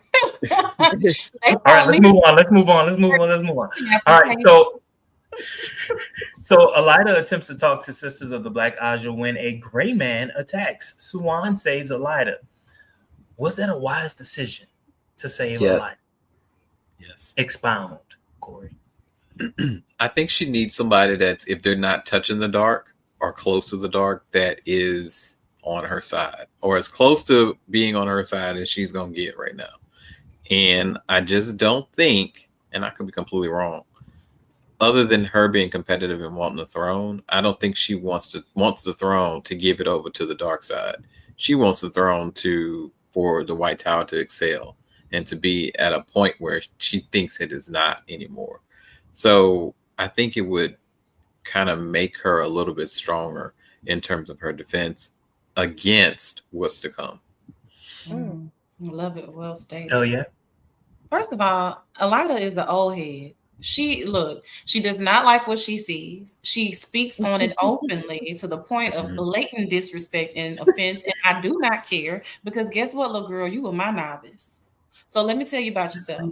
right, let's move on. All right, so Elida attempts to talk to Sisters of the Black Aja when a gray man attacks. Swan saves Elida. Was that a wise decision to save Elida? Yes. Expound, Corey. I think she needs somebody that's, if they're not touching the dark or close to the dark, that is on her side, or as close to being on her side as she's going to get right now. And I just don't think, and I could be completely wrong, other than her being competitive and wanting the throne, I don't think she wants the throne to give it over to the dark side. She wants the throne for the White Tower to excel and to be at a point where she thinks it is not anymore. So I think it would kind of make her a little bit stronger in terms of her defense against what's to come. Love it. Well stated. Oh yeah. First of all, Elida is an old head. She does not like what she sees. She speaks on it openly to the point of blatant disrespect and offense. And I do not care, because guess what, little girl, you were my novice. So let me tell you about yourself.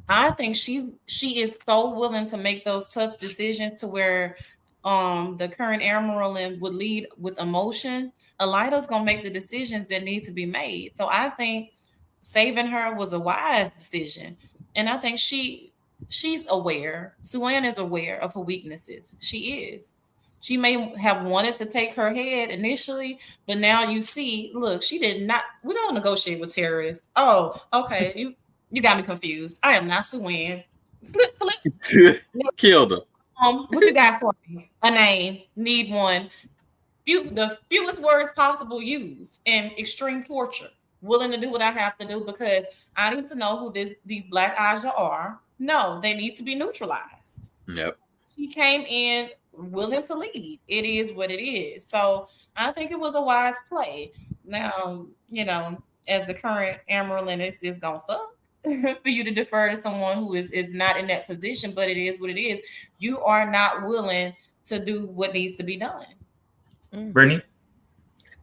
I think she is so willing to make those tough decisions to where the current Admiral would lead with emotion. Elida's gonna make the decisions that need to be made. So I think saving her was a wise decision. And I think she's aware. Suan is aware of her weaknesses. She is. She may have wanted to take her head initially, but now you see, look, she did not. We don't negotiate with terrorists. Oh, okay. You got me confused. I am not Suan. Flip. Killed her. What you got for me? A name. Need one. The fewest words possible used in extreme torture. Willing to do what I have to do because I need to know who these Black Aja are. No, they need to be neutralized. Yep. She came in willing to lead. It is what it is. So I think it was a wise play. Now, as the current Amaryllin is gonna suck for you to defer to someone who is not in that position, but it is what it is. You are not willing to do what needs to be done. Brittany?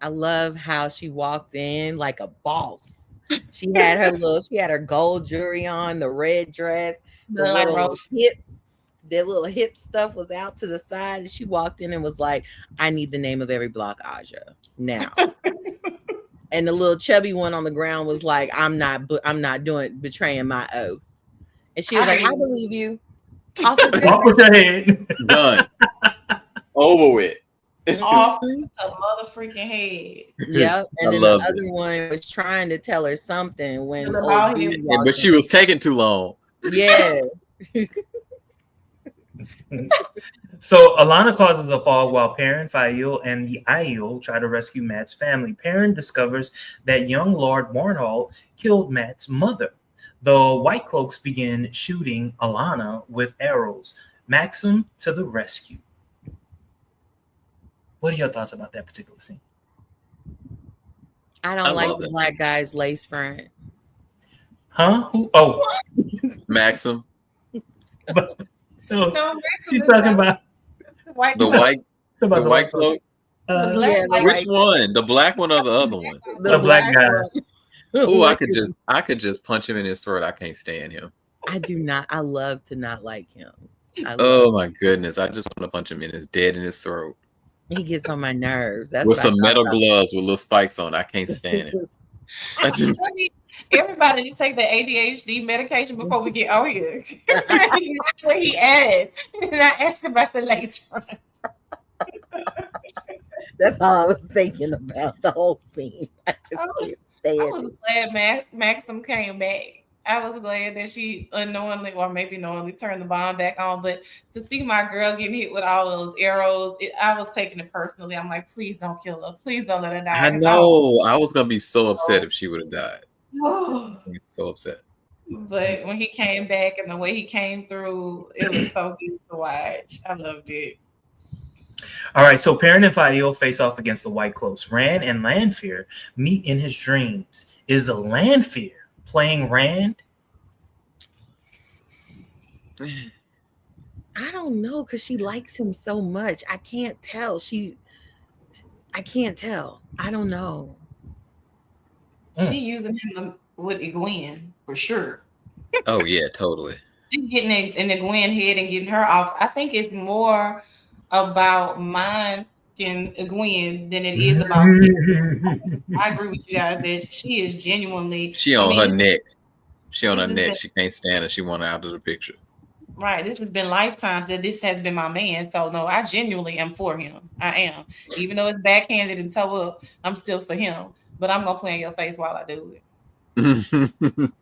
I love how she walked in like a boss. She had her gold jewelry on, the red dress, the little hip stuff was out to the side, and she walked in and was like, I need the name of every block Aja now. And the little chubby one on the ground was like, I'm not betraying my oath. And she was like, I believe you. Off with your head. Done. Over with. Off the motherfucking head. Yep. And then the other one was trying to tell her something when but she was taking too long. Yeah. So Alana causes a fog while Perrin, Fael, and the Aiel try to rescue Matt's family. Perrin discovers that young Lord Warnhall killed Matt's mother. The White Cloaks begin shooting Alana with arrows. Maxim to the rescue. What are your thoughts about that particular scene? I don't like the black guy's lace front. Huh? Who? Oh, Maxim. She's talking about the white cloak. Which one? The black one or the other one? The black guy. Oh, I could just punch him in his throat. I can't stand him. I love to not like him. Oh my goodness. I just want to punch him in his throat. He gets on my nerves. That's with some metal gloves with little spikes on. I can't stand it. Everybody needs to take the ADHD medication before we get on here. That's what he asked. And I asked about the lace front. That's all I was thinking about the whole scene. I was glad Maxim came back. I was glad that she unknowingly, or maybe knowingly, turned the bomb back on. But to see my girl getting hit with all those arrows, I was taking it personally. I'm like, please don't kill her. Please don't let her die. I know. I was going to be so upset if she would have died. I'm so upset. But when he came back and the way he came through, it was so good to watch. I loved it. All right, so Perrin and Fael face off against the White Cloaks. Rand and Lanfear meet in his dreams. Is Lanfear playing Rand? I don't know, because she likes him so much. I can't tell. I can't tell. I don't know. She using him with Egwene for sure. Oh yeah, totally. She's getting in the Gwen head and getting her off. I think it's more about mine and Egwene than it is about I agree with you guys that she is genuinely her neck. She on her neck. She can't stand it. She want her out of the picture. Right. This has been lifetimes that this has been my man. So no, I genuinely am for him. I am. Even though it's backhanded and toe up, I'm still for him. But I'm gonna play in your face while I do it.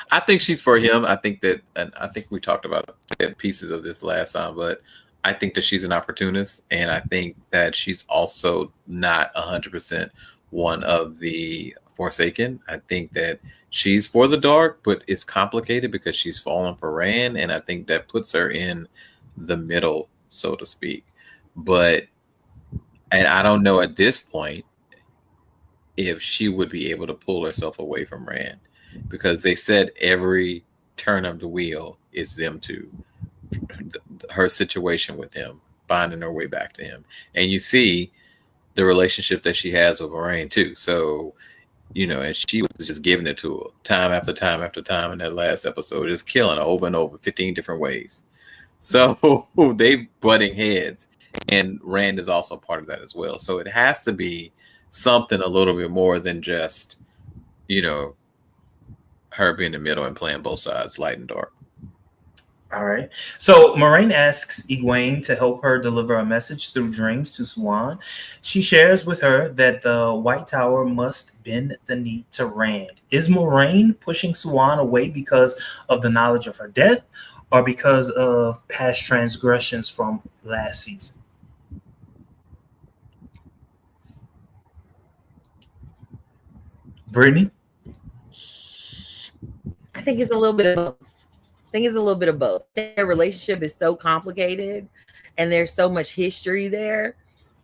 I think she's for him. I think that, and I think we talked about pieces of this last time, but I think that she's an opportunist, and I think that she's also not 100% one of the Forsaken. I think that she's for the dark, but it's complicated because she's fallen for Rand, and I think that puts her in the middle, so to speak. And I don't know at this point if she would be able to pull herself away from Rand, because they said every turn of the wheel is them two. Her situation with him, finding her way back to him. And you see the relationship that she has with Moraine too. So, and she was just giving it to her time after time after time in that last episode, just killing her over and over 15 different ways. So they butting heads, and Rand is also part of that as well. So it has to be something a little bit more than just, her being in the middle and playing both sides, light and dark. All right. So Moraine asks Egwene to help her deliver a message through dreams to Siuan. She shares with her that the White Tower must bend the knee to Rand. Is Moraine pushing Siuan away because of the knowledge of her death, or because of past transgressions from last season? Brittany? I think it's a little bit of both. Their relationship is so complicated and there's so much history there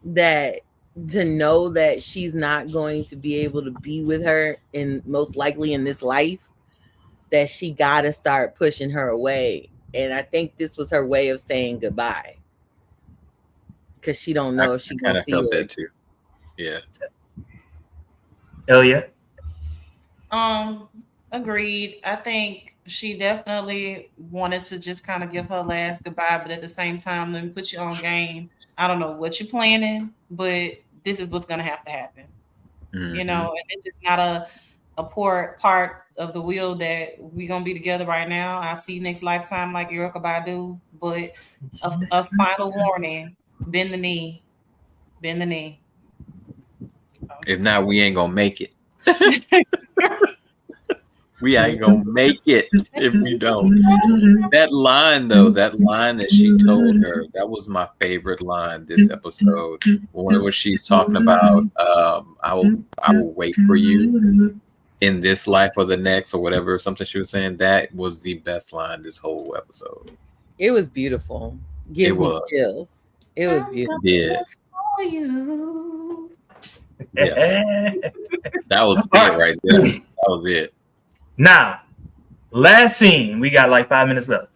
that to know that she's not going to be able to be with her in most likely in this life, that she got to start pushing her away. And I think this was her way of saying goodbye, because she don't know if she kind gonna of see felt her. that too. Yeah. Hell yeah. Agreed. I think she definitely wanted to just kind of give her last goodbye, but at the same time, let me put you on game. I don't know what you're planning, but this is what's gonna have to happen. Mm-hmm. You know, and this is not a poor part of the wheel that we're gonna be together right now. I'll see you next lifetime, like Erica Badu, but a final warning: bend the knee, bend the knee. If not, we ain't gonna make it. We ain't gonna make it if we don't. That line, though, that line that she told her, that was my favorite line this episode. Where she's talking about, I will wait for you in this life or the next or whatever, something she was saying. That was the best line this whole episode. It was beautiful. Gives me chills. It was beautiful. Yeah. For you. Yes. That was it right there. That was it. Now, last scene. We got like 5 minutes left.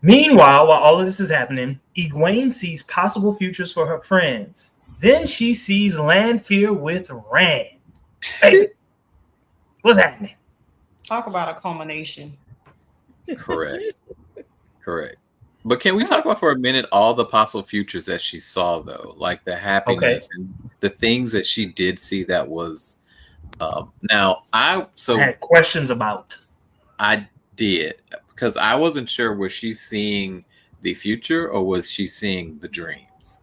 Meanwhile, while all of this is happening, Egwene sees possible futures for her friends. Then she sees land fear with Rand. Hey, what's happening? Talk about a culmination. Correct. Correct. But can we talk about for a minute all the possible futures that she saw, though? Like the happiness and the things that she did see that was... now, I had questions about. I did, because I wasn't sure, was she seeing the future or was she seeing the dreams?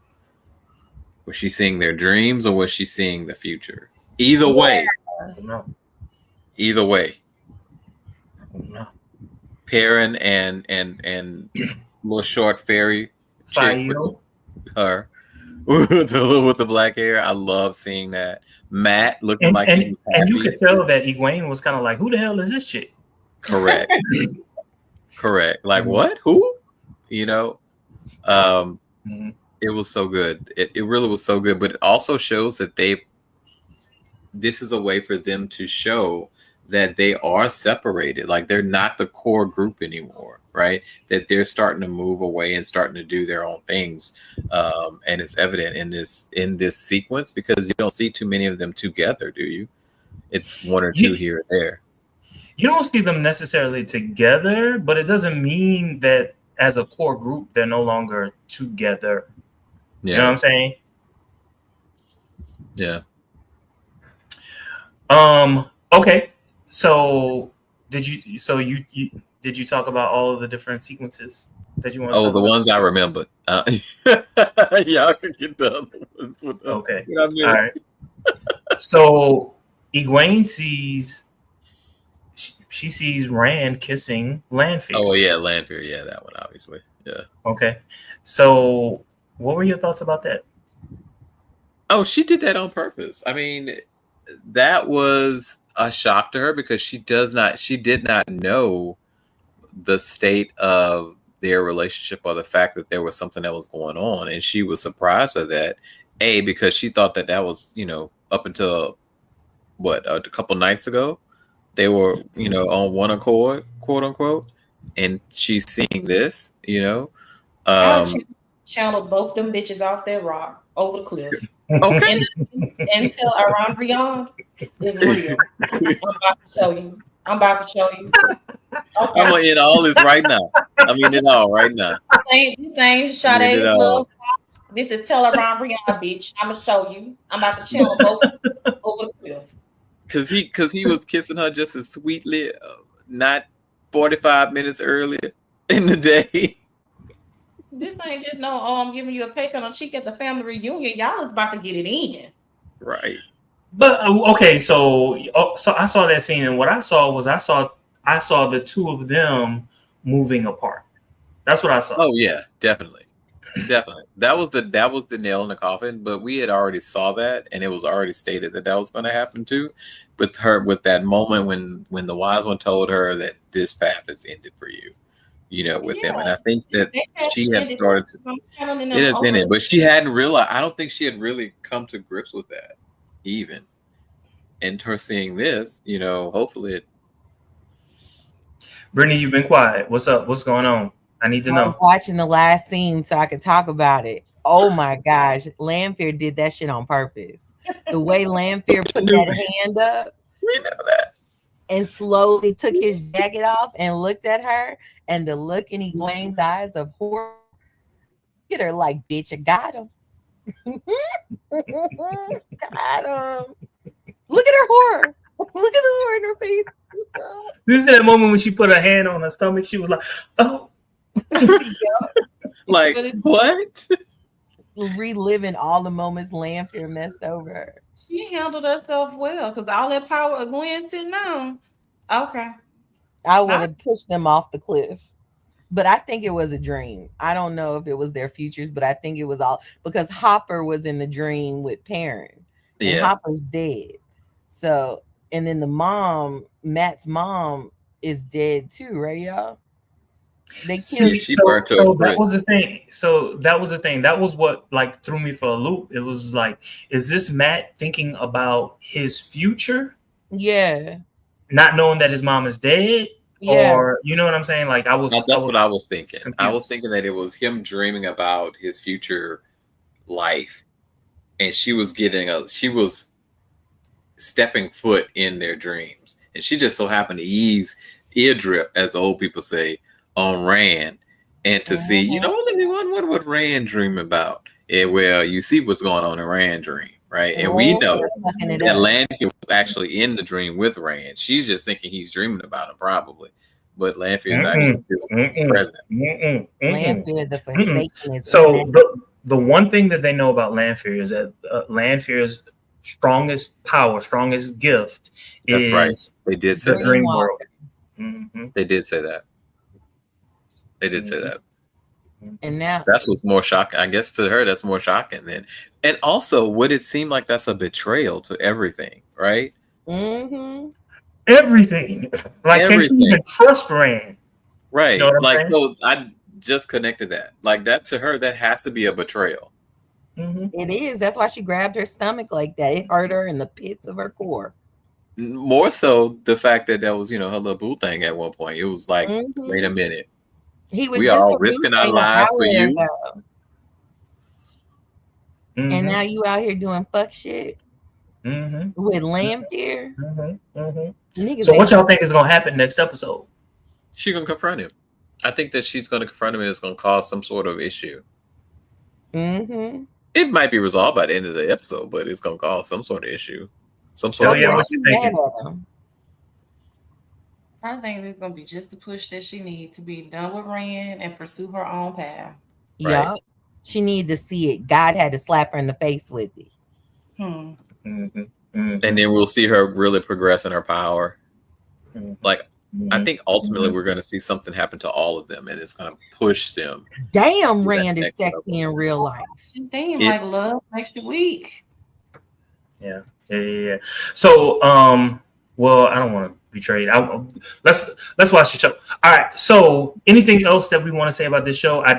Was she seeing their dreams or was she seeing the future? Either way. No. Either way. No. Perrin and little short fairy chick with her with the black hair. I love seeing that. Matt looking like he was happy. And you could tell that Egwene was kind of like, who the hell is this chick? Correct. Correct. Like, what? Who? You know? It was so good. It really was so good. But it also shows that this is a way for them to show that they are separated. Like, they're not the core group anymore, right? That they're starting to move away and starting to do their own things. And it's evident in this sequence, because you don't see too many of them together, do you? It's one or two here or there. You don't see them necessarily together, but it doesn't mean that as a core group, they're no longer together. Yeah. You know what I'm saying? Yeah. Okay. So did you talk about all of the different sequences that you want to talk the about? ones I remembered. Y'all can get the other ones. Okay. All right. So Egwene sees she sees Rand kissing Lanfear. Oh yeah, Lanfear. Yeah, that one obviously. Yeah. Okay. So what were your thoughts about that? Oh, she did that on purpose. I mean, that was a shock to her, because she did not know the state of their relationship or the fact that there was something that was going on, and she was surprised by that. Because she thought that was, up until a couple nights ago, they were, on one accord, quote unquote, and she's seeing this, I channeled both them bitches off that rock over the cliff. Okay. Until Iran Riyadh is real. I'm about to show you. Okay. I'm gonna end all this right now. I mean it all right now. This ain't Sade Love. This is Tell Iran Riyadh, bitch. I'm gonna show you. I'm about to channel both over the cliff. Cause he was kissing her just as sweetly, not 45 minutes earlier in the day. This ain't just I'm giving you a peck on the cheek at the family reunion. Y'all is about to get it in. Right. But okay, so I saw that scene, and what I saw was I saw the two of them moving apart. That's what I saw. Oh yeah, definitely. That was the nail in the coffin. But we had already saw that, and it was already stated that was going to happen too. With that moment when the wise one told her that this path is ended for you, with him. And I think that she had it started to, it is in it, but she hadn't realized, I don't think she had really come to grips with that even. And her seeing this, hopefully it. Brittany, you've been quiet. What's up? What's going on? I need to I was know. watching the last scene so I could talk about it. Oh my gosh, Lanfear did that shit on purpose. The way Lanfear put that hand up, We know that. and slowly took his jacket off and looked at her, and the look in Egwene's eyes of horror. Look at her like, bitch, I got him. Got him. Look at her horror. Look at the horror in her face. This is that moment when she put her hand on her stomach. She was like, oh. Like, what? Reliving all the moments Lanfear messed over her. She handled herself well because all that power of Gwen sitting on. Okay. I would have pushed them off the cliff. But I think it was a dream. I don't know if it was their futures, but I think it was all because Hopper was in the dream with Perrin. And Hopper's dead. So, and then the mom, Matt's mom, is dead too, right, y'all? They killed. So that was the thing. That was what like threw me for a loop. It was like, is this Matt thinking about his future? Yeah. Not knowing that his mom is dead? Yeah. Or you know what I'm saying? Like that's what I was thinking. Confused. I was thinking that it was him dreaming about his future life. And she was stepping foot in their dreams. And she just so happened to eardrip, as the old people say, on Rand, and to see, let me wonder what Rand dream about. And well, you see what's going on in Rand dream, right? And we know that Lanfear was actually in the dream with Rand. She's just thinking he's dreaming about him, probably. But Lanfear is actually present. Lanfear, the Forsaken. So the one thing that they know about Lanfear is that Lanfear's strongest power, strongest gift is right. They did say the dream world. They did say that. They did say that. And now that's what's more shocking. I guess to her, that's more shocking then. And also, would it seem like that's a betrayal to everything, right? Mm-hmm. Everything. Like, can she even trust Rand? Right. You know what I'm saying? So I just connected that. Like that to her, that has to be a betrayal. Mm-hmm. It is. That's why she grabbed her stomach like that. It hurt her in the pits of her core. More so the fact that was, her little boo thing at one point. It was like, wait a minute. We are all risking our lives for you. And now you out here doing fuck shit with Lanfear. So what y'all think is going to happen next episode? She's going to confront him. I think that she's going to confront him and it's going to cause some sort of issue. It might be resolved by the end of the episode, but it's going to cause some sort of issue. Some sort of what you thinking? I think it's going to be just the push that she needs to be done with Rand and pursue her own path. Yeah. Right. She needed to see it. God had to slap her in the face with it. And then we'll see her really progress in her power. Like, I think ultimately we're going to see something happen to all of them, and it's going to push them. Damn, Rand is sexy in real life. Damn, like love makes you weak. Yeah. So, well, I don't want to betray it. Let's watch the show. All right. So, anything else that we want to say about this show? I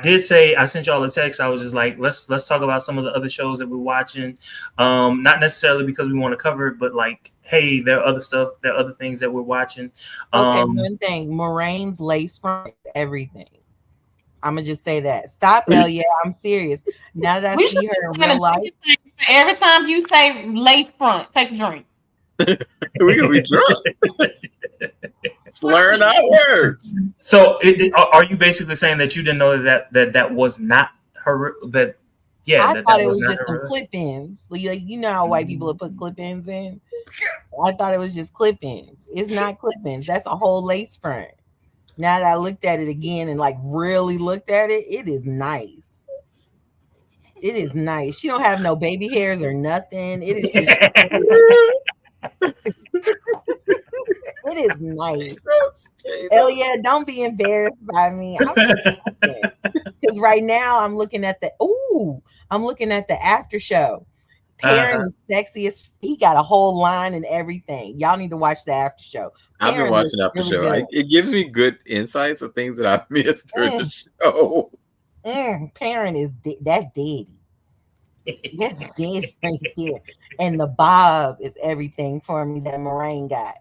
sent y'all a text. I was just like, let's talk about some of the other shows that we're watching. Not necessarily because we want to cover it, but like, hey, there are other stuff. There are other things that we're watching. Okay, one thing. Moraine's lace front, everything. I'm gonna just say that. Stop, Elia. I'm serious. Now that I see her in real life, every time you say lace front, take a drink. We're gonna be drunk. Slurring our words. So, are you basically saying that you didn't know that was not her? That I thought it was just some clip-ins. Like, you know how white people will put clip-ins in. I thought it was just clip-ins. It's not clip-ins. That's a whole lace front. Now that I looked at it again and like really looked at it, it is nice. It is nice. She don't have no baby hairs or nothing. It is just it is nice. Elia, don't be embarrassed by me. Because right now I'm looking at the after show. Perrin is sexy as he got a whole line and everything. Y'all need to watch the after show. I've been watching after show. It gives me good insights of things that I missed during the show. Perrin is that's daddy. That's daddy right there. And the bob is everything for me that Moraine got.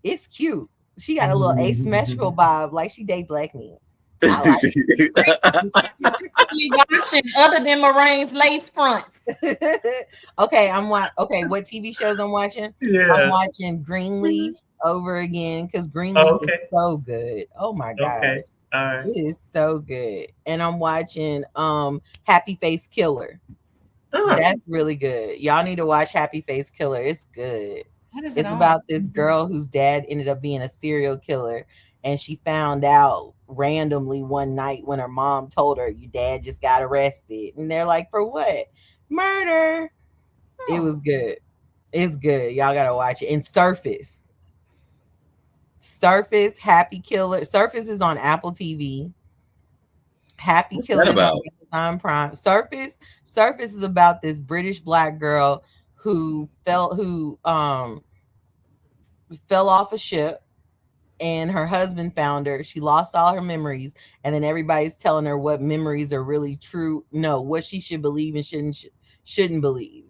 It's cute. She got a little asymmetrical bob like she date black men. I like watching other than Moraine's lace fronts. Okay, what TV shows I'm watching? Yeah. I'm watching Greenleaf over again because Greenleaf is so good. Oh my gosh. Okay. All right. It is so good. And I'm watching Happy Face Killer. That's really good. Y'all need to watch Happy Face Killer. It's good. It's about this girl whose dad ended up being a serial killer, and she found out randomly one night when her mom told her, your dad just got arrested. And they're like, for what? Murder. It was good. It's good. Y'all gotta watch it. And Surface, Happy Killer. Surface is on Apple TV. Happy Killer is on Amazon Prime. Surface is about this British black girl who fell off a ship, and her husband found her. She lost all her memories, and then everybody's telling her what memories are really true. No, what she should believe and shouldn't believe.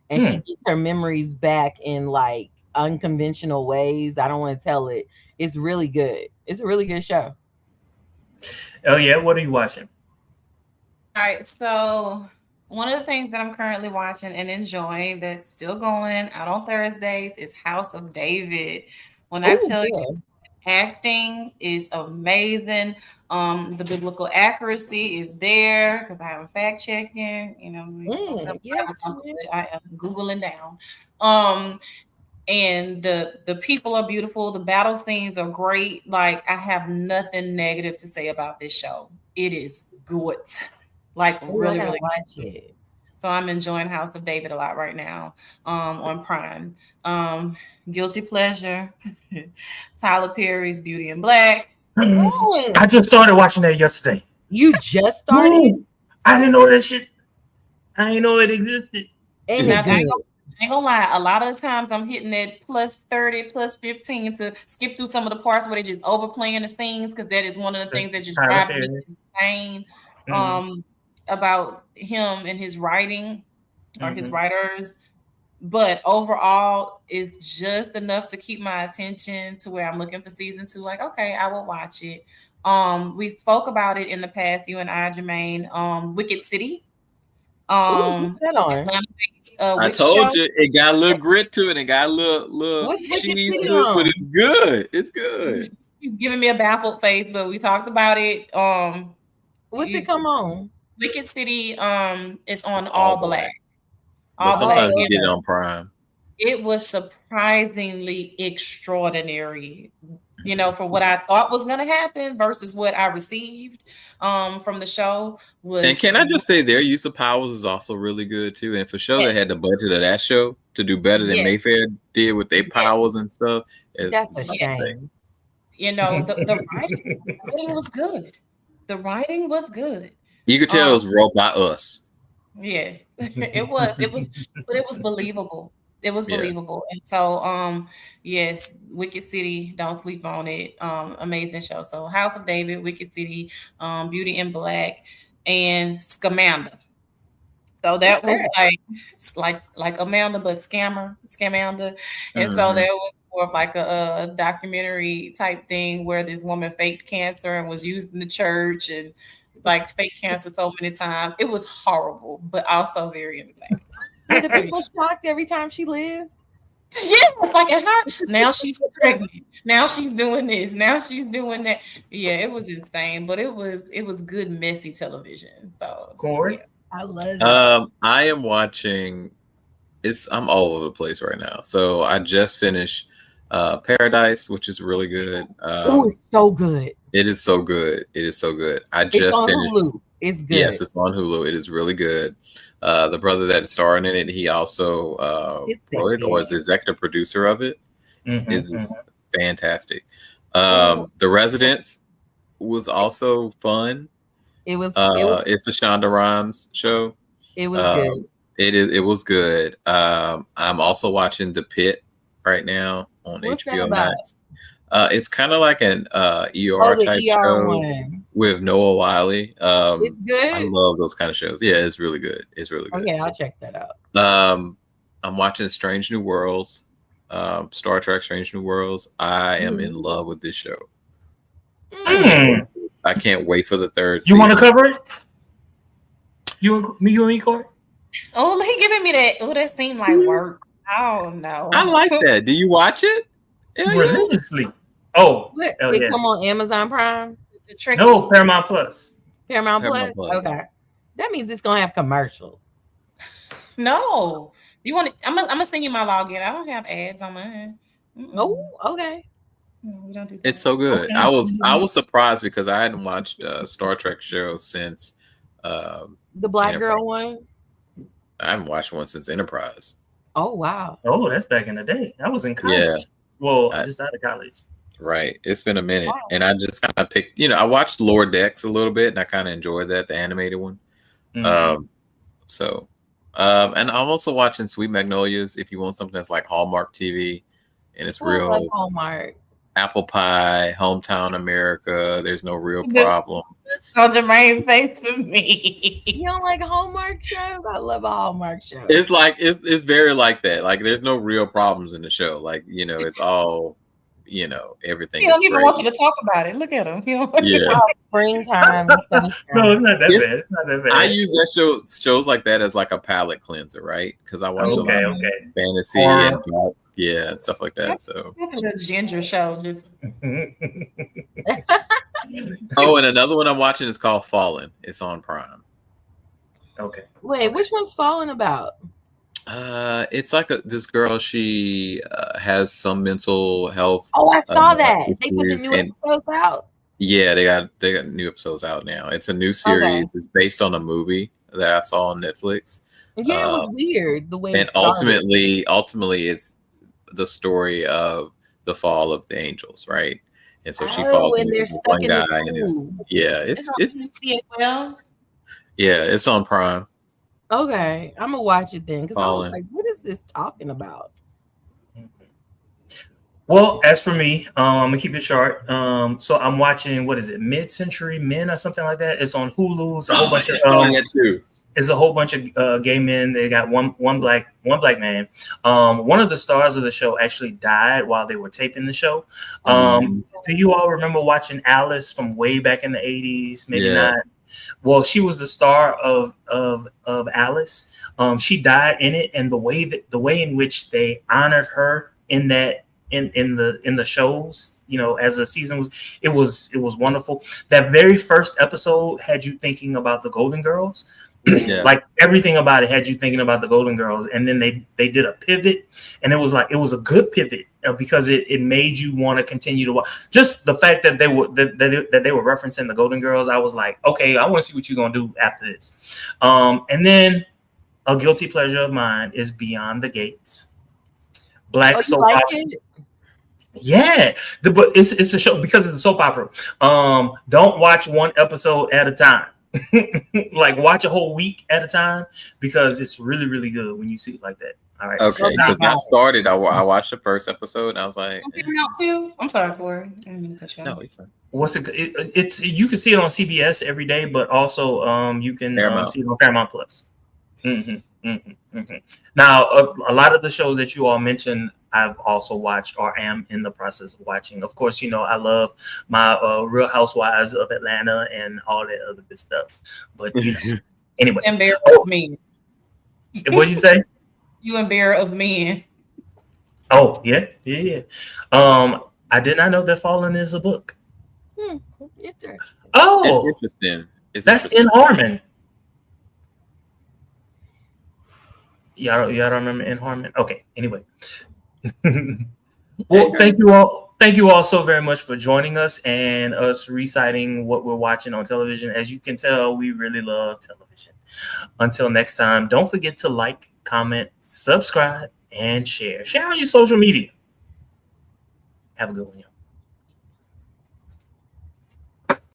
And she gets her memories back in like unconventional ways. I don't want to tell it. It's really good. It's a really good show. Oh yeah, what are you watching? All right, so one of the things that I'm currently watching and enjoying that's still going out on Thursdays is House of David. When I tell you, acting is amazing. The biblical accuracy is there because I have a fact checking. You know, I am Googling down. And the people are beautiful. The battle scenes are great. Like, I have nothing negative to say about this show. It is good. Like, really watch it. So I'm enjoying House of David a lot right now on Prime. Guilty Pleasure, Tyler Perry's Beauty in Black. I just started watching that yesterday. You just started? I didn't know that shit. I didn't know it existed. I ain't gonna lie, a lot of the times I'm hitting that plus 30, plus 15 to skip through some of the parts where they just overplaying the scenes, because that is one of the things that just drives me insane about him and his writing or his writers. But overall, it's just enough to keep my attention to where I'm looking for season 2. Like, okay, I will watch it. We spoke about it in the past, you and I, Jermaine. Wicked City. I told you it got a little grit to it. It got a little cheese to it, but it's good. It's good. He's giving me a baffled face, but we talked about it. What's it come on? Wicked City. It's on All Black. But sometimes you get it on Prime. It was surprisingly extraordinary, you know, for what I thought was going to happen versus what I received from the show. And can I just say their use of powers is also really good too. And for sure, they had the budget of that show to do better than Mayfair did with their powers and stuff. That's a shame. You know, the writing was good. The writing was good. You could tell it was wrote by us. Yes, it was, but it was believable. It was believable. And so, yes, Wicked City, don't sleep on it. Amazing show. So House of David, Wicked City, Beauty in Black, and Scamanda. So that was like Amanda, but Scamanda. And so there was more of like a documentary type thing where this woman faked cancer and was used in the church and like fake cancer so many times. It was horrible, but also very entertaining. Were the people shocked every time she lived? Yeah, like at her. Now she's pregnant. Now she's doing this. Now she's doing that. Yeah, it was insane, but it was good, messy television. So, Corey, I love it. I am watching. I'm all over the place right now. So I just finished Paradise, which is really good. It's so good. It is so good. It is so good. I just finished. Hulu. It's good. Yes, it's on Hulu. It is really good. The brother that is starring in it, he also wrote or is executive producer of it. It's fantastic. The Residence was also fun. It was. It's a Shonda Rhimes show. It was good. It was good. I'm also watching The Pit right now on What's that HBO about? Max. It's kind of like an ER The type ER show one. with Noah Wiley. It's good. I love those kind of shows. Yeah, it's really good. It's really good. Okay, I'll check that out. I'm watching Strange New Worlds, Star Trek Strange New Worlds. I am in love with this show. I can't wait for the third season. You want to cover it? You and me, Corey? Oh, he giving me that. Oh, that seemed like work. Oh no. I like that. Do you watch it? Religiously. Oh, It come on Amazon Prime? No, Paramount Plus. Paramount Plus? Okay. That means it's gonna have commercials. No. You want to? I'm gonna send you my login. I don't have ads on mine. Oh, okay. No, we don't do that. It's so good. Okay. I was surprised because I hadn't watched a Star Trek show since the Black Enterprise. Girl one. I haven't watched one since Enterprise. Oh wow. Oh, that's back in the day. I was in college. Yeah. Well, just out of college. Right. It's been a minute. And I just kind of picked, I watched Lower Decks a little bit and I kind of enjoyed that, the animated one. And I'm also watching Sweet Magnolias if you want something that's like Hallmark TV and it's real like Hallmark. Apple Pie, Hometown America, There's No Real Problem. Oh, Jermaine face for me. You don't like Hallmark shows? I love a Hallmark show. It's like it's very like that. Like there's no real problems in the show. Like, it's all everything. He don't even want you to talk about it. Look at him. He don't want you to talk. Springtime. No, it's not that bad. It's not that bad. I use that shows like that as like a palate cleanser, right? Because I watch a lot of fantasy and stuff like that. So a ginger show. Just oh, and another one I'm watching is called Fallen. It's on Prime. Okay. Wait, which one's Fallen about? It's like this girl. She has some mental health. Oh, I saw that. They put the new episodes out. Yeah, they got new episodes out now. It's a new series. Okay. It's based on a movie that I saw on Netflix. Yeah, it was weird the way. And ultimately, it's the story of the fall of the angels, right? And so she falls in with one guy, and it's on Prime. Okay, I'm gonna watch it then because I was like, "What is this talking about?" Well, as for me, I'm gonna keep it short. So I'm watching Mid-Century Men or something like that. It's on Hulu. It's a whole bunch of it's a whole bunch of gay men. They got one black man. One of the stars of the show actually died while they were taping the show. Do you all remember watching Alice from way back in the 80s? Maybe not. Well, she was the star of Alice. She died in it, and the way in which they honored her in that in the shows, as the season was wonderful. That very first episode had you thinking about the Golden Girls. Like everything about it had you thinking about the Golden Girls, and then they did a pivot, and it was a good pivot because it made you want to continue to watch. Just the fact that they were referencing the Golden Girls, I was like, okay, I want to see what you're gonna do after this. And then a guilty pleasure of mine is Beyond the Gates. Black soap opera. Yeah, but it's a show because it's a soap opera. Don't watch one episode at a time. Like watch a whole week at a time because it's really, really good when you see it like that. All right. Okay. Because I started, I watched the first episode and I was like, I'm sorry for no, it's fine. What's it's you can see it on CBS every day, but also you can see it on Paramount Plus. Now, a lot of the shows that you all mentioned, I've also watched or am in the process of watching. Of course, I love my Real Housewives of Atlanta and all that other good stuff. But anyway, and Bear of Men. What'd you say? You and Bear of Men. Oh yeah. I did not know that Fallen is a book. Interesting. Oh, it's interesting. That's in Harmon. Y'all don't remember In Harmon? Okay. Anyway. Well, thank you all so very much for joining us and us reciting what we're watching on television. As you can tell, we really love television. Until next time, don't forget to like, comment, subscribe, and share on your social media. Have a good one, y'all.